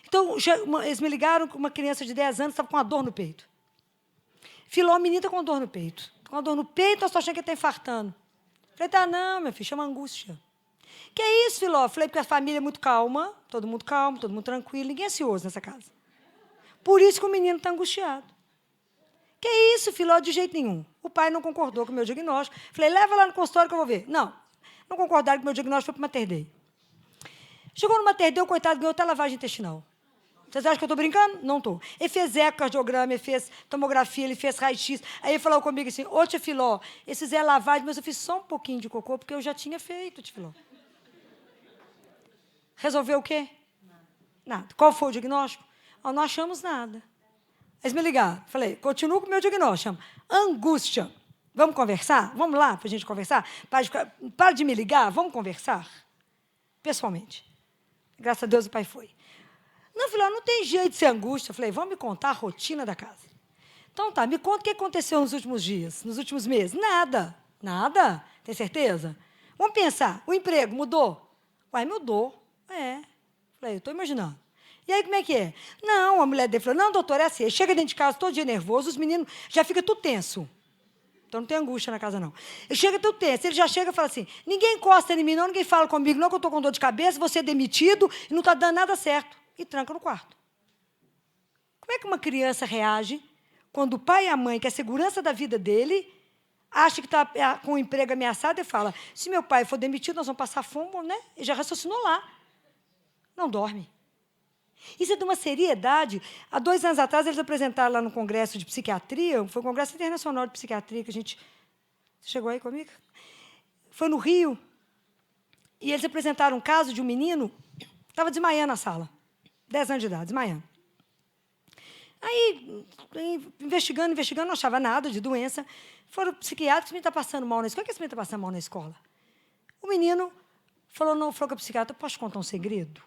Então, eles me ligaram com uma criança de 10 anos, estava com uma dor no peito. Filó, a menina está com dor no peito. Com dor no peito, eu estou achando que ele está infartando. Falei, tá não, meu filho, chama angústia. Que é isso, Filó? Falei, porque a família é muito calma, todo mundo tranquilo, ninguém é ansioso nessa casa. Por isso que o menino está angustiado. Que é isso, Filó? De jeito nenhum. O pai não concordou com o meu diagnóstico. Falei, leva lá no consultório que eu vou ver. Não concordaram com o meu diagnóstico, foi para o Mater Dei. Chegou no Mater Dei, o coitado ganhou até lavagem intestinal. Vocês acham que eu estou brincando? Não estou. Ele fez ecocardiograma, ele fez tomografia, ele fez raio-x. Aí ele falou comigo assim, ô, tia Filó, esses é lavagem, mas eu fiz só um pouquinho de cocô, porque eu já tinha feito, tia Filó. Resolveu o quê? Nada. Qual foi o diagnóstico? Não achamos nada. Eles me ligaram. Falei, continuo com o meu diagnóstico. Chama angústia. Vamos conversar? Vamos lá para a gente conversar? Para de me ligar, vamos conversar? Pessoalmente. Graças a Deus o pai foi. Não, Filó, não tem jeito de ser angústia. Falei, vamos me contar a rotina da casa. Então tá, me conta o que aconteceu nos últimos dias, nos últimos meses. Nada. Nada? Tem certeza? Vamos pensar, o emprego mudou? Uai, mudou. Falei, eu estou imaginando. E aí, como é que é? Não, a mulher dele falou, não, doutor, é assim, ele chega dentro de casa todo dia nervoso, os meninos já ficam tudo tenso. Então, não tem angústia na casa, não. Ele chega tudo tenso, ele já chega e fala assim, ninguém encosta em mim, não, ninguém fala comigo, não, que eu estou com dor de cabeça, você é demitido e não está dando nada certo. E tranca no quarto. Como é que uma criança reage quando o pai e a mãe, que é a segurança da vida dele, acha que está com o emprego ameaçado e fala, se meu pai for demitido, nós vamos passar fome, né? Ele já raciocinou lá. Não dorme. Isso é de uma seriedade. Há 2 anos atrás, eles apresentaram lá no Congresso de Psiquiatria, foi o Congresso Internacional de Psiquiatria que a gente... Você chegou aí comigo? Foi no Rio. E eles apresentaram um caso de um menino que estava desmaiando na sala. 10 anos de idade, desmaiando. Aí, investigando, não achava nada de doença. Foram psiquiatras, esse menino está passando mal na escola. Por que esse menino está passando mal na escola? O menino falou com a psiquiatra, posso te contar um segredo?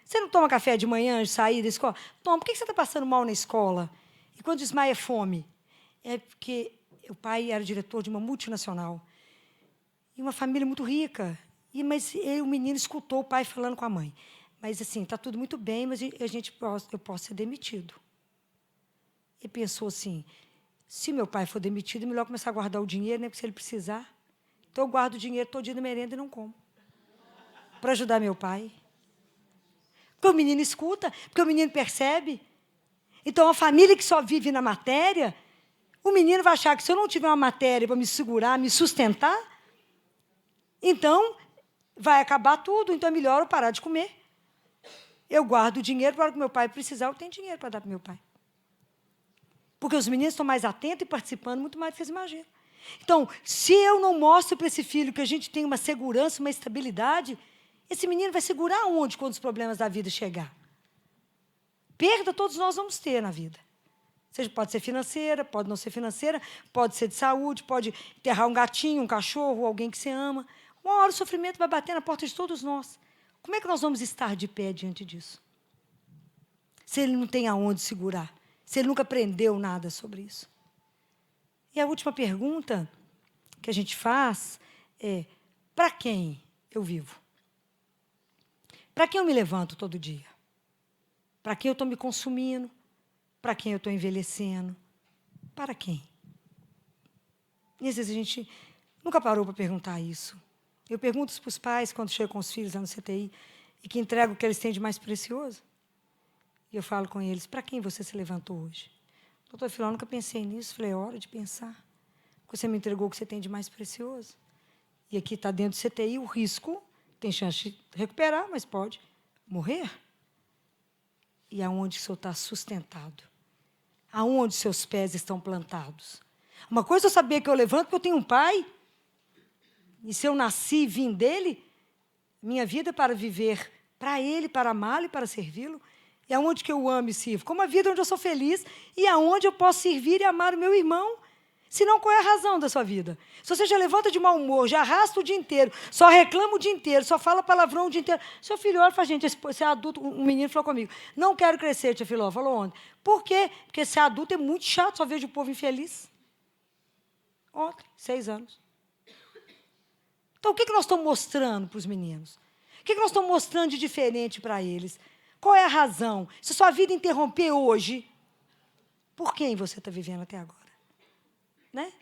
Você não toma café de manhã, de sair da escola? Toma, por que você está passando mal na escola? E quando desmaia é fome? É porque o pai era diretor de uma multinacional. E uma família muito rica. Mas o menino escutou o pai falando com a mãe. Mas, assim, está tudo muito bem, mas eu posso ser demitido. E pensou assim, se meu pai for demitido, é melhor começar a guardar o dinheiro, né? Porque se ele precisar. Então, eu guardo o dinheiro todo dia na merenda e não como. Para ajudar meu pai. Porque o menino escuta, porque o menino percebe. Então, a família que só vive na matéria, o menino vai achar que se eu não tiver uma matéria para me segurar, me sustentar, então vai acabar tudo. Então, é melhor eu parar de comer. Eu guardo o dinheiro para o que meu pai precisar, eu tenho dinheiro para dar para meu pai. Porque os meninos estão mais atentos e participando muito mais do que eles imaginam. Então, se eu não mostro para esse filho que a gente tem uma segurança, uma estabilidade, esse menino vai segurar onde quando os problemas da vida chegar? Perda todos nós vamos ter na vida. Pode ser financeira, pode não ser financeira, pode ser de saúde, pode enterrar um gatinho, um cachorro, alguém que você ama. Uma hora o sofrimento vai bater na porta de todos nós. Como é que nós vamos estar de pé diante disso? Se ele não tem aonde segurar, se ele nunca aprendeu nada sobre isso. E a última pergunta que a gente faz é, para quem eu vivo? Para quem eu me levanto todo dia? Para quem eu estou me consumindo? Para quem eu estou envelhecendo? Para quem? E às vezes a gente nunca parou para perguntar isso. Eu pergunto para os pais, quando chego com os filhos lá no CTI, e que entregam o que eles têm de mais precioso. E eu falo com eles, para quem você se levantou hoje? Doutor Filó, nunca pensei nisso. Falei, é hora de pensar. Você me entregou o que você tem de mais precioso. E aqui está dentro do CTI o risco, tem chance de recuperar, mas pode morrer. E aonde o senhor está sustentado? Aonde seus pés estão plantados? Uma coisa é eu saber que eu levanto porque eu tenho um pai, e se eu nasci e vim dele, minha vida é para viver para ele, para amá-lo e para servi-lo. E aonde que eu amo e sirvo? Como a vida onde eu sou feliz e aonde eu posso servir e amar o meu irmão. Senão, qual é a razão da sua vida? Se você já levanta de mau humor, já arrasta o dia inteiro, só reclama o dia inteiro, só fala palavrão o dia inteiro. Seu filho olha e fala, gente, esse adulto, um menino falou comigo, não quero crescer, tia Filó, falou ontem. Por quê? Porque esse adulto é muito chato, só vejo o povo infeliz. Ontem, 6 anos. Então, o que nós estamos mostrando para os meninos? O que nós estamos mostrando de diferente para eles? Qual é a razão? Se a sua vida interromper hoje, por quem você está vivendo até agora? Né?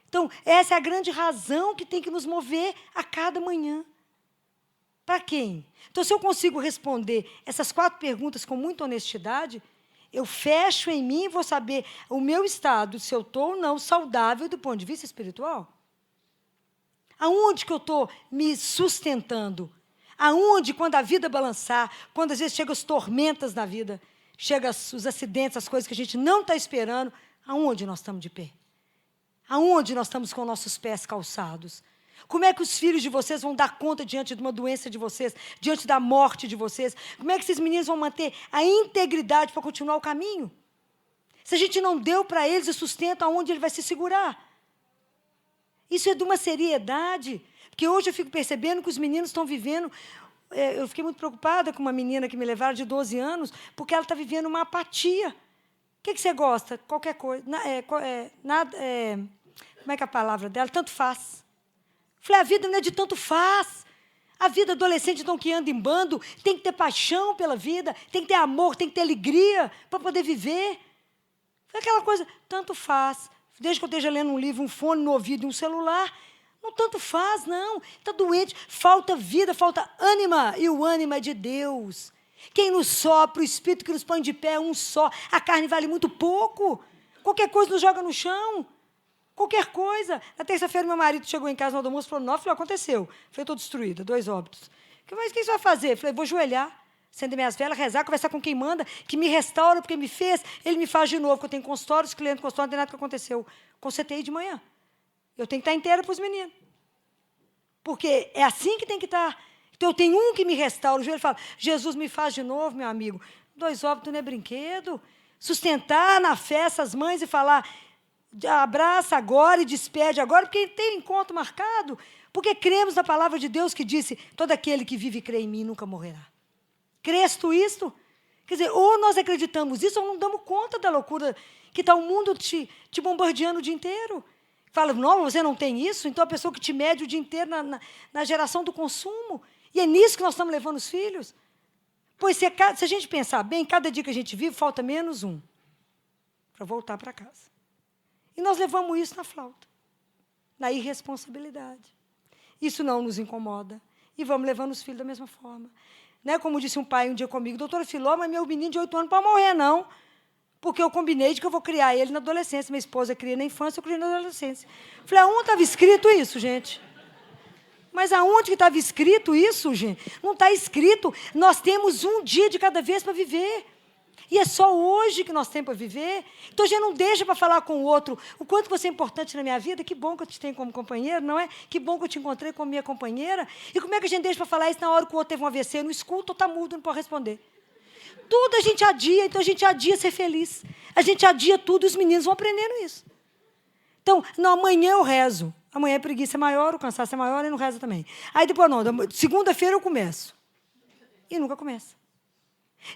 Então, essa é a grande razão que tem que nos mover a cada manhã. Para quem? Então, se eu consigo responder essas 4 perguntas com muita honestidade, eu fecho em mim e vou saber o meu estado, se eu estou ou não saudável do ponto de vista espiritual. Aonde que eu estou me sustentando? Aonde, quando a vida balançar, quando às vezes chegam as tormentas na vida, chegam os acidentes, as coisas que a gente não está esperando, aonde nós estamos de pé? Aonde nós estamos com nossos pés calçados? Como é que os filhos de vocês vão dar conta diante de uma doença de vocês, diante da morte de vocês? Como é que esses meninos vão manter a integridade para continuar o caminho? Se a gente não deu para eles o sustento, aonde ele vai se segurar? Isso é de uma seriedade, porque hoje eu fico percebendo que os meninos estão vivendo... Eu fiquei muito preocupada com uma menina que me levaram de 12 anos, porque ela está vivendo uma apatia. O que você gosta? Qualquer coisa. Como é que é a palavra dela? Tanto faz. Falei, a vida não é de tanto faz. A vida adolescente não que anda em bando, tem que ter paixão pela vida, tem que ter amor, tem que ter alegria para poder viver. Foi aquela coisa, tanto faz. Desde que eu esteja lendo um livro, um fone no ouvido e um celular, não tanto faz, não. Está doente, falta vida, falta ânima, e o ânima é de Deus. Quem nos sopra, o Espírito que nos põe de pé é um só. A carne vale muito pouco. Qualquer coisa nos joga no chão. Qualquer coisa. Na terça-feira, meu marido chegou em casa no almoço e falou, não, filho, aconteceu. Falei, estou destruída, 2 óbitos. Mas o que você vai fazer? Falei, vou ajoelhar. acender minhas velas, rezar, conversar com quem manda, que me restaura porque me fez, ele me faz de novo, porque eu tenho consultório, os clientes consultório, não tem nada que aconteceu. Consertei de manhã. Eu tenho que estar inteira para os meninos. Porque é assim que tem que estar. Então, eu tenho um que me restaura. O joelho fala, Jesus me faz de novo, meu amigo. 2 óbitos não é brinquedo. Sustentar na fé essas mães e falar, abraça agora e despede agora, porque tem encontro marcado. Porque cremos na palavra de Deus que disse, todo aquele que vive e crê em mim nunca morrerá. Crês tu isto? Quer dizer, ou nós acreditamos isso, ou não damos conta da loucura que está o mundo te bombardeando o dia inteiro. Fala, não, você não tem isso? Então a pessoa que te mede o dia inteiro na geração do consumo. E é nisso que nós estamos levando os filhos. Pois se a gente pensar bem, cada dia que a gente vive, falta menos um para voltar para casa. E nós levamos isso na flauta, na irresponsabilidade. Isso não nos incomoda. E vamos levando os filhos da mesma forma. Né? Como disse um pai um dia comigo, doutora Filó, mas meu menino de 8 anos não pode morrer, não. Porque eu combinei de que eu vou criar ele na adolescência. Minha esposa cria na infância, eu criei na adolescência. Falei, aonde estava escrito isso, gente? Mas aonde que estava escrito isso, gente? Não está escrito. Nós temos um dia de cada vez para viver. E é só hoje que nós temos para viver. Então, a gente não deixa para falar com o outro o quanto você é importante na minha vida. Que bom que eu te tenho como companheiro, não é? Que bom que eu te encontrei como minha companheira. E como é que a gente deixa para falar isso na hora que o outro teve um AVC? Não escuta ou está mudo, não pode responder. Tudo a gente adia, então a gente adia ser feliz. A gente adia tudo e os meninos vão aprendendo isso. Então, não, amanhã eu rezo. Amanhã a preguiça é maior, o cansaço é maior e não reza também. Aí depois, não, segunda-feira eu começo. E nunca começa.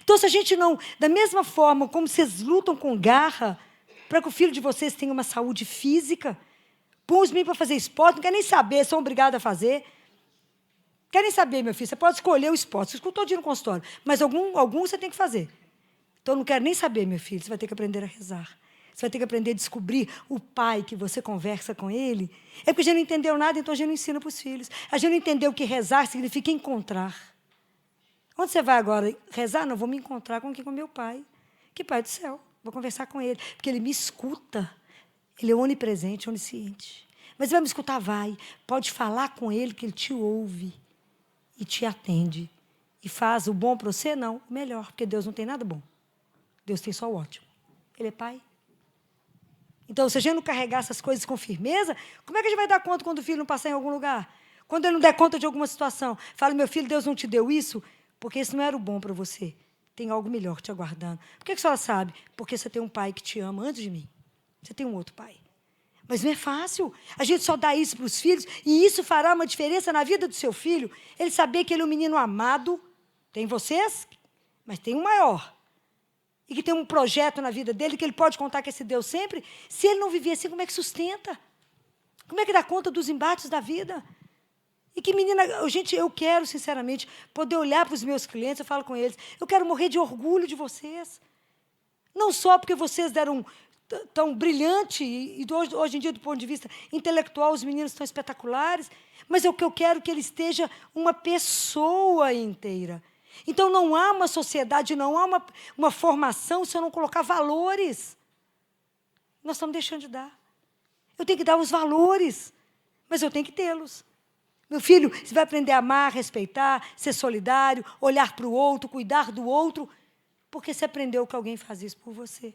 Então, se a gente não, da mesma forma como vocês lutam com garra para que o filho de vocês tenha uma saúde física, põe os meninos para fazer esporte, não quer nem saber, são obrigados a fazer. Querem saber, meu filho, você pode escolher o esporte, você escutou dia no consultório, mas algum você tem que fazer. Então, eu não quero nem saber, meu filho, você vai ter que aprender a rezar. Você vai ter que aprender a descobrir o pai que você conversa com ele. É porque a gente não entendeu nada, então a gente não ensina para os filhos. A gente não entendeu que rezar significa encontrar. Onde você vai agora rezar? Não, vou me encontrar com quem? Com meu pai. Que pai do céu. Vou conversar com ele, porque ele me escuta. Ele é onipresente, onisciente. Mas vai me escutar? Vai. Pode falar com ele, que ele te ouve e te atende. E faz o bom para você? Não, o melhor, porque Deus não tem nada bom. Deus tem só o ótimo. Ele é pai. Então, se a gente não carregar essas coisas com firmeza, como é que a gente vai dar conta quando o filho não passar em algum lugar? Quando ele não der conta de alguma situação? Fala, meu filho, Deus não te deu isso? Porque isso não era o bom para você. Tem algo melhor te aguardando. Por que a senhora sabe? Porque você tem um pai que te ama antes de mim. Você tem um outro pai. Mas não é fácil. A gente só dá isso para os filhos, e isso fará uma diferença na vida do seu filho. Ele saber que ele é um menino amado. Tem vocês, mas tem um maior. E que tem um projeto na vida dele, que ele pode contar com esse Deus sempre. Se ele não viver assim, como é que sustenta? Como é que dá conta dos embates da vida? E que menina, gente, eu quero, sinceramente, poder olhar para os meus clientes, eu falo com eles, eu quero morrer de orgulho de vocês. Não só porque vocês deram tão brilhante, e hoje em dia, do ponto de vista intelectual, os meninos estão espetaculares, mas é o que eu quero que ele esteja uma pessoa inteira. Então, não há uma sociedade, não há uma formação se eu não colocar valores. Nós estamos deixando de dar. Eu tenho que dar os valores, mas eu tenho que tê-los. Meu filho, você vai aprender a amar, respeitar, ser solidário, olhar para o outro, cuidar do outro, porque você aprendeu que alguém faz isso por você.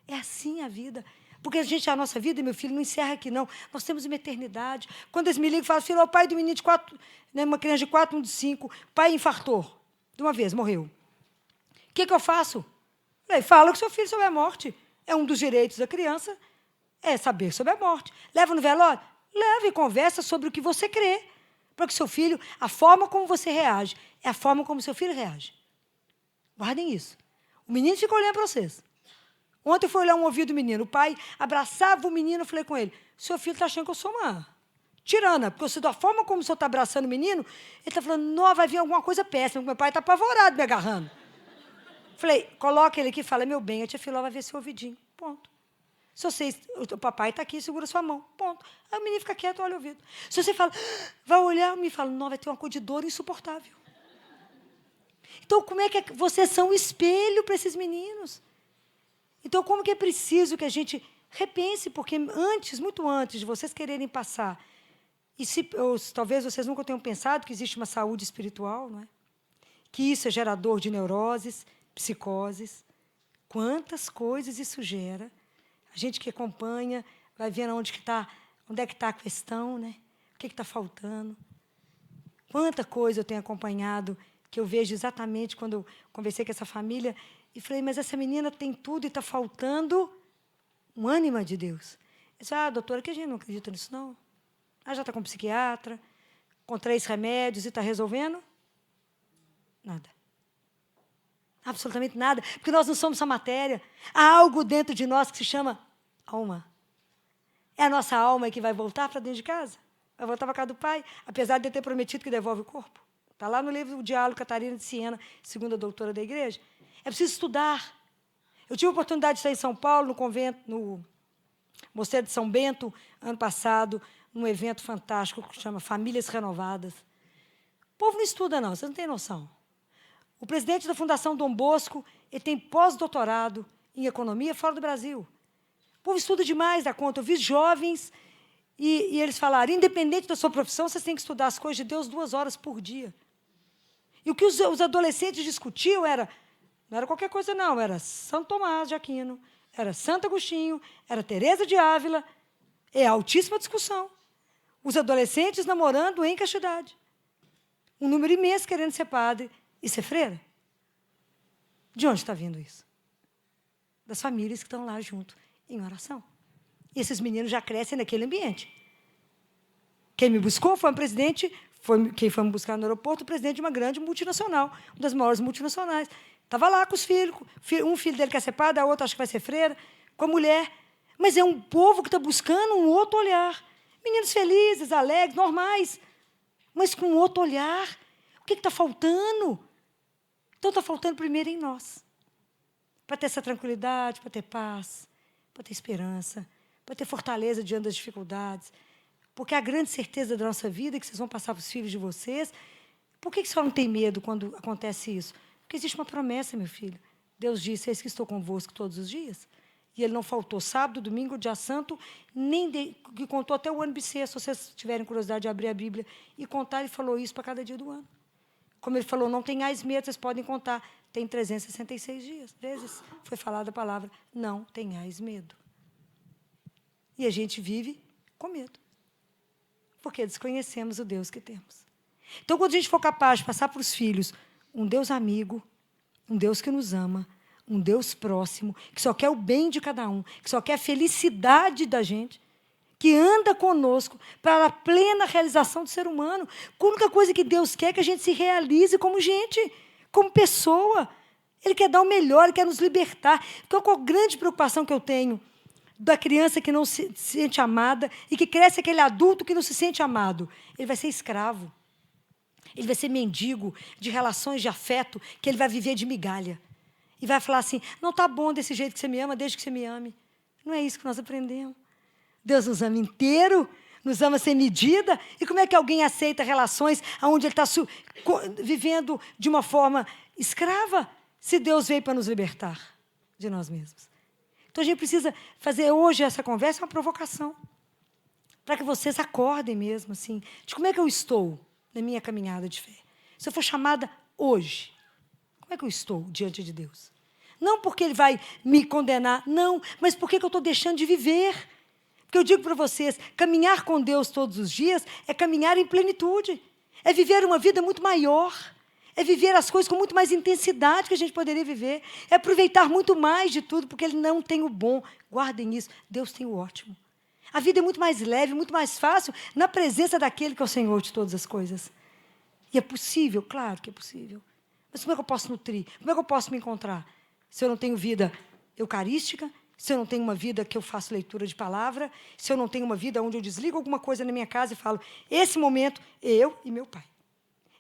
É assim a vida. Porque a nossa vida, meu filho, não encerra aqui, não. Nós temos uma eternidade. Quando eles me ligam e falam, filho, é o pai do menino de 4, né, uma criança de 4, um de 5, pai infartou. De uma vez, morreu. O que eu faço? Falei, fala que seu filho sobre a morte. É um dos direitos da criança, é saber sobre a morte. Leva no velório? Leva e conversa sobre o que você crê. Para que seu filho, a forma como você reage, é a forma como seu filho reage. Guardem isso. O menino fica olhando para vocês. Ontem eu fui olhar um ouvido do menino. O pai abraçava o menino, eu falei com ele, seu filho está achando que eu sou uma tirana, porque da forma como o senhor está abraçando o menino, ele está falando, não, vai vir alguma coisa péssima, porque meu pai está apavorado me agarrando. Falei, coloca ele aqui e fala, meu bem, a tia Filó vai ver seu ouvidinho. Ponto. Se você, o papai está aqui, segura sua mão. Ponto. Aí o menino fica quieto, olha o ouvido. Se você fala, vai olhar, me fala, não, vai ter uma cor de dor insuportável. Então, como é que vocês são um espelho para esses meninos? Então, como que é preciso que a gente repense, porque antes, muito antes de vocês quererem passar, e talvez vocês nunca tenham pensado que existe uma saúde espiritual, não é? que isso é gerador de neuroses, psicoses. Quantas coisas isso gera. A gente que acompanha vai vendo onde é que está a questão, né? O que está faltando. Quanta coisa eu tenho acompanhado, que eu vejo exatamente quando eu conversei com essa família, e falei, mas essa menina tem tudo e está faltando um ânima de Deus. Eu disse, doutora, que a gente não acredita nisso, não. Já está com um psiquiatra, com 3 remédios e está resolvendo? Nada. Absolutamente nada, porque nós não somos essa matéria. Há algo dentro de nós que se chama alma. É a nossa alma que vai voltar para dentro de casa. Vai voltar para a casa do Pai, apesar de ter prometido que devolve o corpo. Está lá no livro O Diálogo, Catarina de Siena, segunda doutora da igreja. É preciso estudar. Eu tive a oportunidade de estar em São Paulo, no convento, no Mosteiro de São Bento, ano passado, num evento fantástico que chama Famílias Renovadas. O povo não estuda, não, você não tem noção. O presidente da Fundação Dom Bosco, ele tem pós-doutorado em economia fora do Brasil. O povo estuda demais da conta. Eu vi jovens e eles falaram, independente da sua profissão, vocês têm que estudar as coisas de Deus 2 horas por dia. E o que os adolescentes discutiam não era qualquer coisa, não. Era São Tomás de Aquino, era Santo Agostinho, era Teresa de Ávila. É altíssima discussão. Os adolescentes namorando em castidade. Um número imenso querendo ser padre e ser freira. De onde está vindo isso? Das famílias que estão lá junto, em oração. E esses meninos já crescem naquele ambiente. Quem me buscou foi um presidente, quem foi me buscar no aeroporto, o presidente de uma grande multinacional, uma das maiores multinacionais. Estava lá com os filhos, um filho dele quer ser padre, a outra acho que vai ser freira, com a mulher. Mas é um povo que está buscando um outro olhar. Meninos felizes, alegres, normais, mas com outro olhar. O que está faltando? Então, está faltando primeiro em nós. Para ter essa tranquilidade, para ter paz, para ter esperança, para ter fortaleza diante das dificuldades. Porque a grande certeza da nossa vida é que vocês vão passar para os filhos de vocês. Por que você não tem medo quando acontece isso? Porque existe uma promessa, meu filho. Deus disse, eis que estou convosco todos os dias. E ele não faltou sábado, domingo, dia santo, que contou até o ano bissexto. Se vocês tiverem curiosidade de abrir a Bíblia e contar, ele falou isso para cada dia do ano. Como ele falou, não tenhais medo, vocês podem contar. Tem 366 dias. Vezes foi falada a palavra, não tenhais medo. E a gente vive com medo. Porque desconhecemos o Deus que temos. Então, quando a gente for capaz de passar para os filhos um Deus amigo, um Deus que nos ama, um Deus próximo, que só quer o bem de cada um, que só quer a felicidade da gente, que anda conosco para a plena realização do ser humano. A única coisa que Deus quer é que a gente se realize como gente, como pessoa. Ele quer dar o melhor, Ele quer nos libertar. Então, qual a grande preocupação que eu tenho da criança que não se sente amada e que cresce aquele adulto que não se sente amado? Ele vai ser escravo. Ele vai ser mendigo de relações de afeto, que ele vai viver de migalha. E vai falar assim, não está bom desse jeito que você me ama, desde que você me ame. Não é isso que nós aprendemos. Deus nos ama inteiro, nos ama sem medida. E como é que alguém aceita relações onde ele está vivendo de uma forma escrava, se Deus veio para nos libertar de nós mesmos? Então, a gente precisa fazer hoje essa conversa uma provocação, para que vocês acordem mesmo, assim, de como é que eu estou na minha caminhada de fé. Se eu for chamada hoje, como é que eu estou diante de Deus? Não porque Ele vai me condenar, não, mas porque eu estou deixando de viver. Porque eu digo para vocês, caminhar com Deus todos os dias é caminhar em plenitude, é viver uma vida muito maior, é viver as coisas com muito mais intensidade que a gente poderia viver, é aproveitar muito mais de tudo, porque Ele não tem o bom. Guardem isso, Deus tem o ótimo. A vida é muito mais leve, muito mais fácil, na presença daquele que é o Senhor de todas as coisas. E é possível, claro que é possível. Mas como é que eu posso nutrir? Como é que eu posso me encontrar? Se eu não tenho vida eucarística, se eu não tenho uma vida que eu faço leitura de palavra, se eu não tenho uma vida onde eu desligo alguma coisa na minha casa e falo, esse momento, eu e meu pai.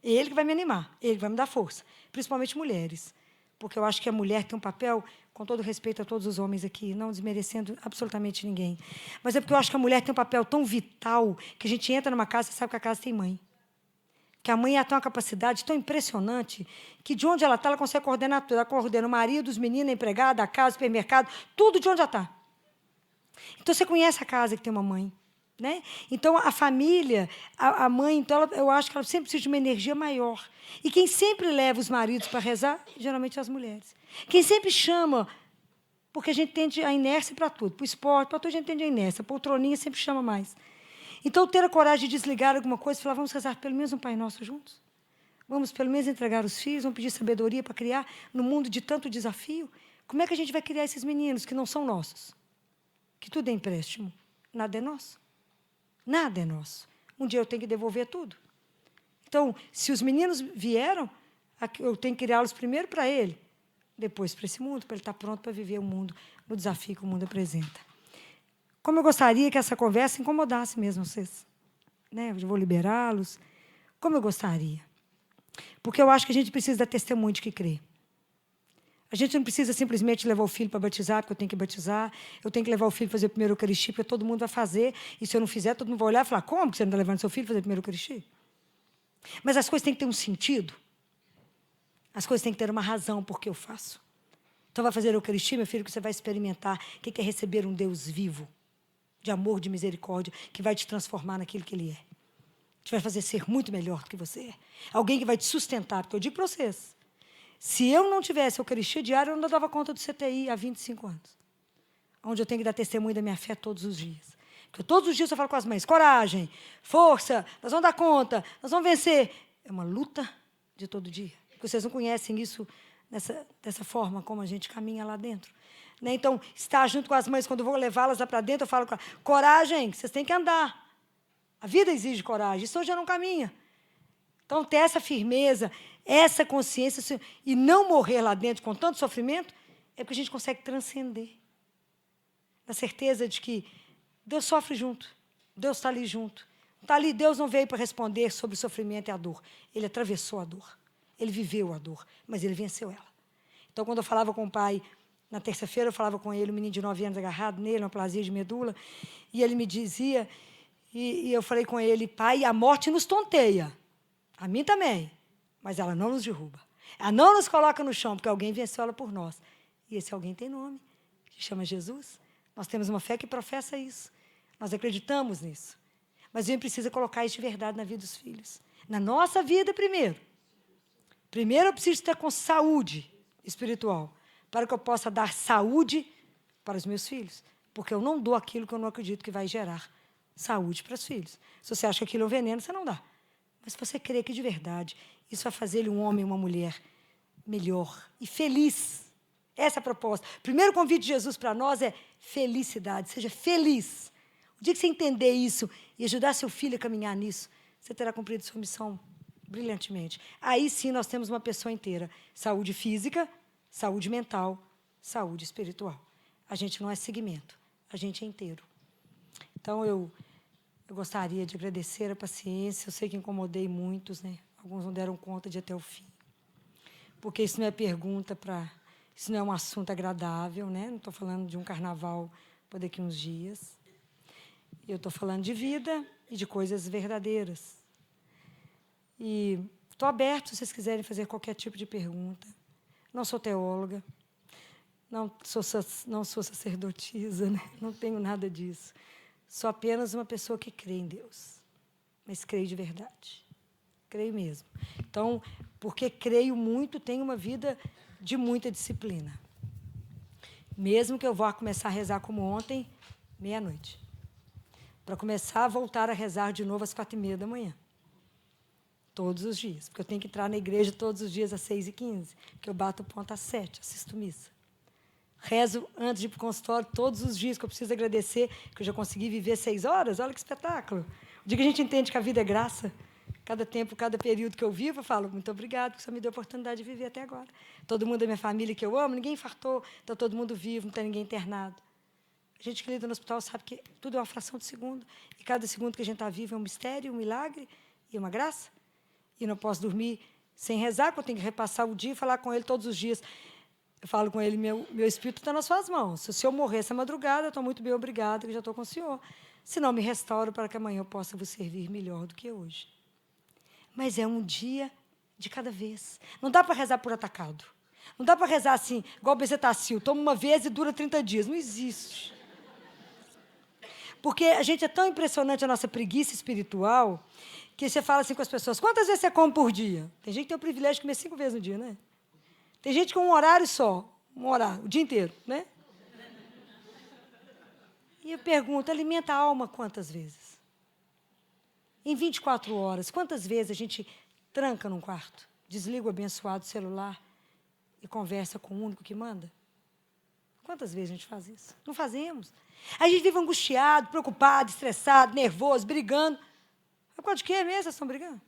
Ele que vai me animar, ele que vai me dar força. Principalmente mulheres. Porque eu acho que a mulher tem um papel, com todo respeito a todos os homens aqui, não desmerecendo absolutamente ninguém. Mas é porque eu acho que a mulher tem um papel tão vital que a gente entra numa casa e sabe que a casa tem mãe. Que a mãe tem uma capacidade tão impressionante que de onde ela está, ela consegue coordenar tudo. Ela coordena o marido, os meninos, a empregada, a casa, o supermercado, tudo de onde ela está. Então, você conhece a casa que tem uma mãe. Né? Então, a família, a mãe, então, eu acho que ela sempre precisa de uma energia maior. E quem sempre leva os maridos para rezar, geralmente as mulheres. Quem sempre chama, porque a gente tende a inércia para tudo, para o esporte, para tudo a gente tende a inércia, a poltroninha sempre chama mais. Então, ter a coragem de desligar alguma coisa e falar, vamos rezar pelo menos um Pai Nosso juntos? Vamos pelo menos entregar os filhos, vamos pedir sabedoria para criar no mundo de tanto desafio? Como é que a gente vai criar esses meninos que não são nossos? Que tudo é empréstimo, nada é nosso. Nada é nosso. Um dia eu tenho que devolver tudo. Então, se os meninos vieram, eu tenho que criá-los primeiro para ele, depois para esse mundo, para ele estar pronto para viver o mundo, no desafio que o mundo apresenta. Como eu gostaria que essa conversa incomodasse mesmo vocês. Né? Eu vou liberá-los. Como eu gostaria. Porque eu acho que a gente precisa dar testemunho de que crê. A gente não precisa simplesmente levar o filho para batizar, porque eu tenho que batizar. Eu tenho que levar o filho para fazer o primeiro Eucaristia, porque todo mundo vai fazer. E se eu não fizer, todo mundo vai olhar e falar, como que você não está levando seu filho para fazer o primeiro Eucaristia? Mas as coisas têm que ter um sentido. As coisas têm que ter uma razão por que eu faço. Então, vai fazer a Eucaristia, meu filho, que você vai experimentar o que é receber um Deus vivo, de amor, de misericórdia, que vai te transformar naquilo que Ele é. Te vai fazer ser muito melhor do que você é. Alguém que vai te sustentar, porque eu digo para vocês, se eu não tivesse Eucaristia diária, eu não dava conta do CTI há 25 anos. Onde eu tenho que dar testemunho da minha fé todos os dias. Porque todos os dias eu falo com as mães, coragem, força, nós vamos dar conta, nós vamos vencer. É uma luta de todo dia. Porque vocês não conhecem isso dessa forma como a gente caminha lá dentro. Né? Então, estar junto com as mães, quando eu vou levá-las lá para dentro, eu falo com elas, coragem, vocês têm que andar. A vida exige coragem, senão já não caminha. Então, ter essa firmeza, essa consciência, e não morrer lá dentro com tanto sofrimento, é porque a gente consegue transcender. Na certeza de que Deus sofre junto, Deus está ali junto. Está ali, Deus não veio para responder sobre o sofrimento e a dor. Ele atravessou a dor, ele viveu a dor, mas ele venceu ela. Então, quando eu falava com o pai, na terça-feira, eu falava com ele, um menino de 9 anos agarrado nele, uma plasia de medula, e ele me dizia, e eu falei com ele, pai, a morte nos tonteia. A mim também, mas ela não nos derruba. Ela não nos coloca no chão, porque alguém venceu ela por nós. E esse alguém tem nome, que chama Jesus. Nós temos uma fé que professa isso. Nós acreditamos nisso. Mas a gente precisa colocar isso de verdade na vida dos filhos. Na nossa vida, primeiro. Primeiro, eu preciso estar com saúde espiritual, para que eu possa dar saúde para os meus filhos. Porque eu não dou aquilo que eu não acredito que vai gerar saúde para os filhos. Se você acha que aquilo é um veneno, você não dá. Mas se você crê que, de verdade, isso vai fazer ele um homem e uma mulher melhor e feliz. Essa é a proposta. O primeiro convite de Jesus para nós é felicidade. Seja feliz. O dia que você entender isso e ajudar seu filho a caminhar nisso, você terá cumprido sua missão brilhantemente. Aí sim nós temos uma pessoa inteira. Saúde física, saúde mental, saúde espiritual. A gente não é segmento, a gente é inteiro. Então, eu gostaria de agradecer a paciência. Eu sei que incomodei muitos, né? Alguns não deram conta de ir até o fim. Porque isso não é pergunta para... Isso não é um assunto agradável, né? Não estou falando de um carnaval por daqui uns dias. Eu estou falando de vida e de coisas verdadeiras. E estou aberto, se vocês quiserem fazer qualquer tipo de pergunta. Não sou teóloga, não sou sacerdotisa, né? Não tenho nada disso. Sou apenas uma pessoa que crê em Deus, mas creio de verdade. Creio mesmo. Então, porque creio muito, tenho uma vida de muita disciplina. Mesmo que eu vá começar a rezar como ontem, meia-noite. Para começar a voltar a rezar de novo às 4h30 da manhã. Todos os dias. Porque eu tenho que entrar na igreja todos os dias às 6h15, porque eu bato o ponto às 7h, assisto missa. Rezo antes de ir para o consultório todos os dias, que eu preciso agradecer, que eu já consegui viver 6 horas. Olha que espetáculo. O dia que a gente entende que a vida é graça, cada tempo, cada período que eu vivo, eu falo, muito obrigado, porque você me deu a oportunidade de viver até agora. Todo mundo da minha família que eu amo, ninguém infartou, está todo mundo vivo, não tem ninguém internado. A gente que lida no hospital sabe que tudo é uma fração de segundo, e cada segundo que a gente está vivo é um mistério, um milagre e uma graça. E não posso dormir sem rezar, porque eu tenho que repassar o dia e falar com ele todos os dias. Eu falo com ele, meu espírito está nas suas mãos. Se eu morrer essa madrugada, eu estou muito bem obrigada, que já estou com o senhor. Se não, me restauro para que amanhã eu possa vos servir melhor do que hoje. Mas é um dia de cada vez. Não dá para rezar por atacado. Não dá para rezar assim, igual o bezetacil, toma uma vez e dura 30 dias. Não existe. Porque a gente é tão impressionante a nossa preguiça espiritual que você fala assim com as pessoas, quantas vezes você come por dia? Tem gente que tem o privilégio de comer 5 vezes no dia, né? Tem gente com um horário só, o dia inteiro, né? E eu pergunto, alimenta a alma quantas vezes? Em 24 horas, quantas vezes a gente tranca num quarto, desliga o abençoado celular e conversa com o único que manda? Quantas vezes a gente faz isso? Não fazemos. A gente vive angustiado, preocupado, estressado, nervoso, brigando. Por causa de quê mesmo vocês estão brigando?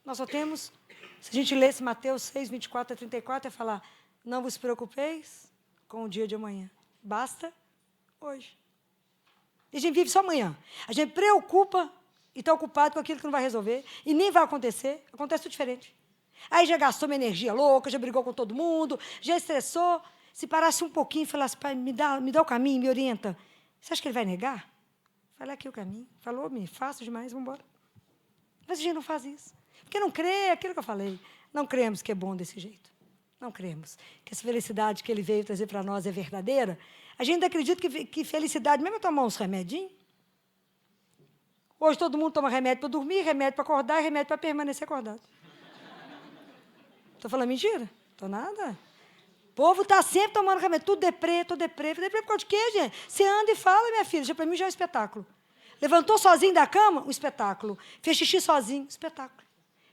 Nós só temos, se a gente lesse Mateus 6, 24 a 34, é falar, não vos preocupeis com o dia de amanhã. Basta hoje. E a gente vive só amanhã. A gente preocupa e está ocupado com aquilo que não vai resolver e nem vai acontecer. Acontece tudo diferente. Aí já gastou uma energia louca, já brigou com todo mundo, já estressou. Se parasse um pouquinho e falasse, pai, me dá o caminho, me orienta. Você acha que ele vai negar? Fala aqui o caminho. Falou, me fácil demais, vamos embora. Mas a gente não faz isso. Porque não crê, é aquilo que eu falei. Não cremos que é bom desse jeito. Não cremos que essa felicidade que ele veio trazer para nós é verdadeira. A gente acredita que felicidade, mesmo é tomar uns remedinhos. Hoje todo mundo toma remédio para dormir, remédio para acordar e remédio para permanecer acordado. Estou falando mentira? Estou nada. O povo está sempre tomando remédio, tudo deprê. Deprê por causa de quê, gente? Você anda e fala, minha filha, já para mim já é um espetáculo. Levantou sozinho da cama, um espetáculo. Fez xixi sozinho, um espetáculo.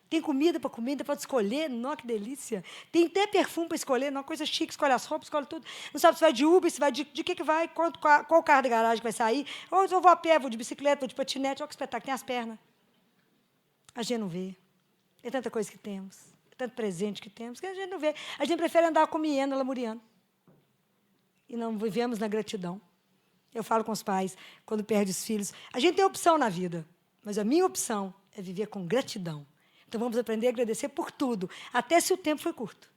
Tem comida para comer, pode escolher, não, que delícia. Tem até perfume para escolher, não, coisa chique, escolhe as roupas, escolhe tudo. Não sabe se vai de Uber, se vai de que vai, qual carro de garagem que vai sair. Ou eu vou a pé, vou de bicicleta, vou de patinete, olha que espetáculo, tem as pernas. A gente não vê. É tanta coisa que temos, é tanto presente que temos, que a gente não vê. A gente prefere andar como hiena, lamuriando. E não vivemos na gratidão. Eu falo com os pais, quando perde os filhos, a gente tem opção na vida, mas a minha opção é viver com gratidão. Então, vamos aprender a agradecer por tudo, até se o tempo foi curto.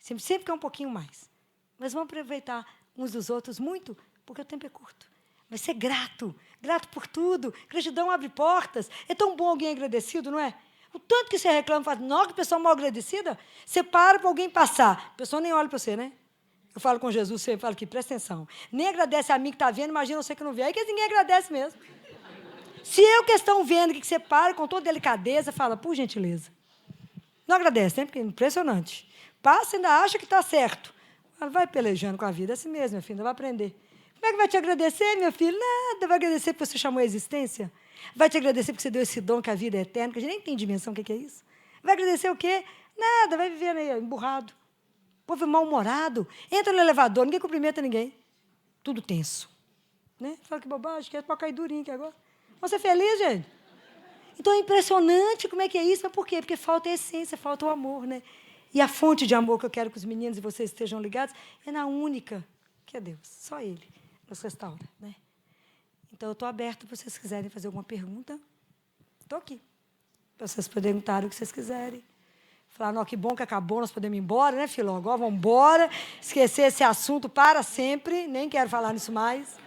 Sempre quer um pouquinho mais. Mas vamos aproveitar uns dos outros muito, porque o tempo é curto. Mas ser grato por tudo. Gratidão abre portas. É tão bom alguém agradecido, não é? O tanto que você reclama, fala, nossa, que pessoa mal agradecida, você para para alguém passar. A pessoa nem olha para você, né? Eu falo com Jesus, sempre falo aqui, presta atenção. Nem agradece a mim que está vendo, imagina você que não vê. Aí que ninguém agradece mesmo. Se eu que estão vendo que você para com toda delicadeza, fala, por gentileza. Não agradece, né? Porque é impressionante. Passa e ainda acha que está certo. Fala, vai pelejando com a vida, é assim mesmo, minha filha, vai aprender. Como é que vai te agradecer, meu filho? Nada, vai agradecer porque você chamou a existência? Vai te agradecer porque você deu esse dom que a vida é eterna, que a gente nem tem dimensão, o que é isso? Vai agradecer o quê? Nada, vai viver meio emburrado. O povo é mal-humorado. Entra no elevador, ninguém cumprimenta ninguém. Tudo tenso. Né? Fala que bobagem, que é para cair durinho aqui agora. Vamos ser felizes, gente? Então, é impressionante como é que é isso. Mas por quê? Porque falta a essência, falta o amor, né? E a fonte de amor que eu quero que os meninos e vocês estejam ligados é na única, que é Deus. Só Ele nos restaura, né? Então, eu estou aberta para vocês quiserem fazer alguma pergunta. Estou aqui. Para vocês perguntarem o que vocês quiserem. Falar, não, que bom que acabou, nós podemos ir embora, né, Filó? Agora vamos embora. Esquecer esse assunto para sempre. Nem quero falar nisso mais.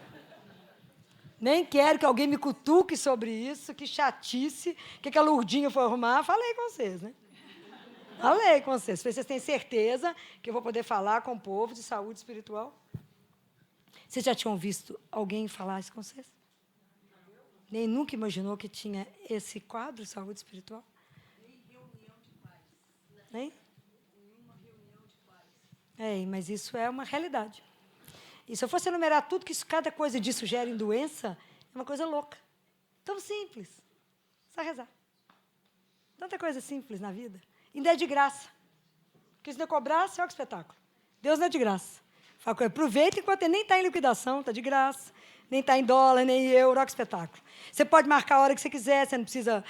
Nem quero que alguém me cutuque sobre isso, que chatice, que a Lourdinha foi arrumar. Falei com vocês, né? Falei com vocês. Vocês têm certeza que eu vou poder falar com o povo de saúde espiritual? Vocês já tinham visto alguém falar isso com vocês? Nem nunca imaginou que tinha esse quadro, saúde espiritual? Nem reunião de paz. Nem? Nenhuma reunião de paz. Mas isso é uma realidade. E se eu fosse enumerar tudo que cada coisa disso gera em doença, é uma coisa louca. Tão simples. Só rezar. Tanta coisa simples na vida. Ainda é de graça. Porque se não cobrasse, olha que espetáculo. Deus não é de graça. Aproveita enquanto ele nem está em liquidação, está de graça. Nem está em dólar, nem em euro, olha que espetáculo. Você pode marcar a hora que você quiser, você não precisa...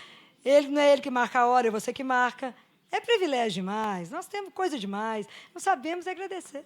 Não é ele que marca a hora, é você que marca. É privilégio demais. Nós temos coisa demais. Não sabemos agradecer.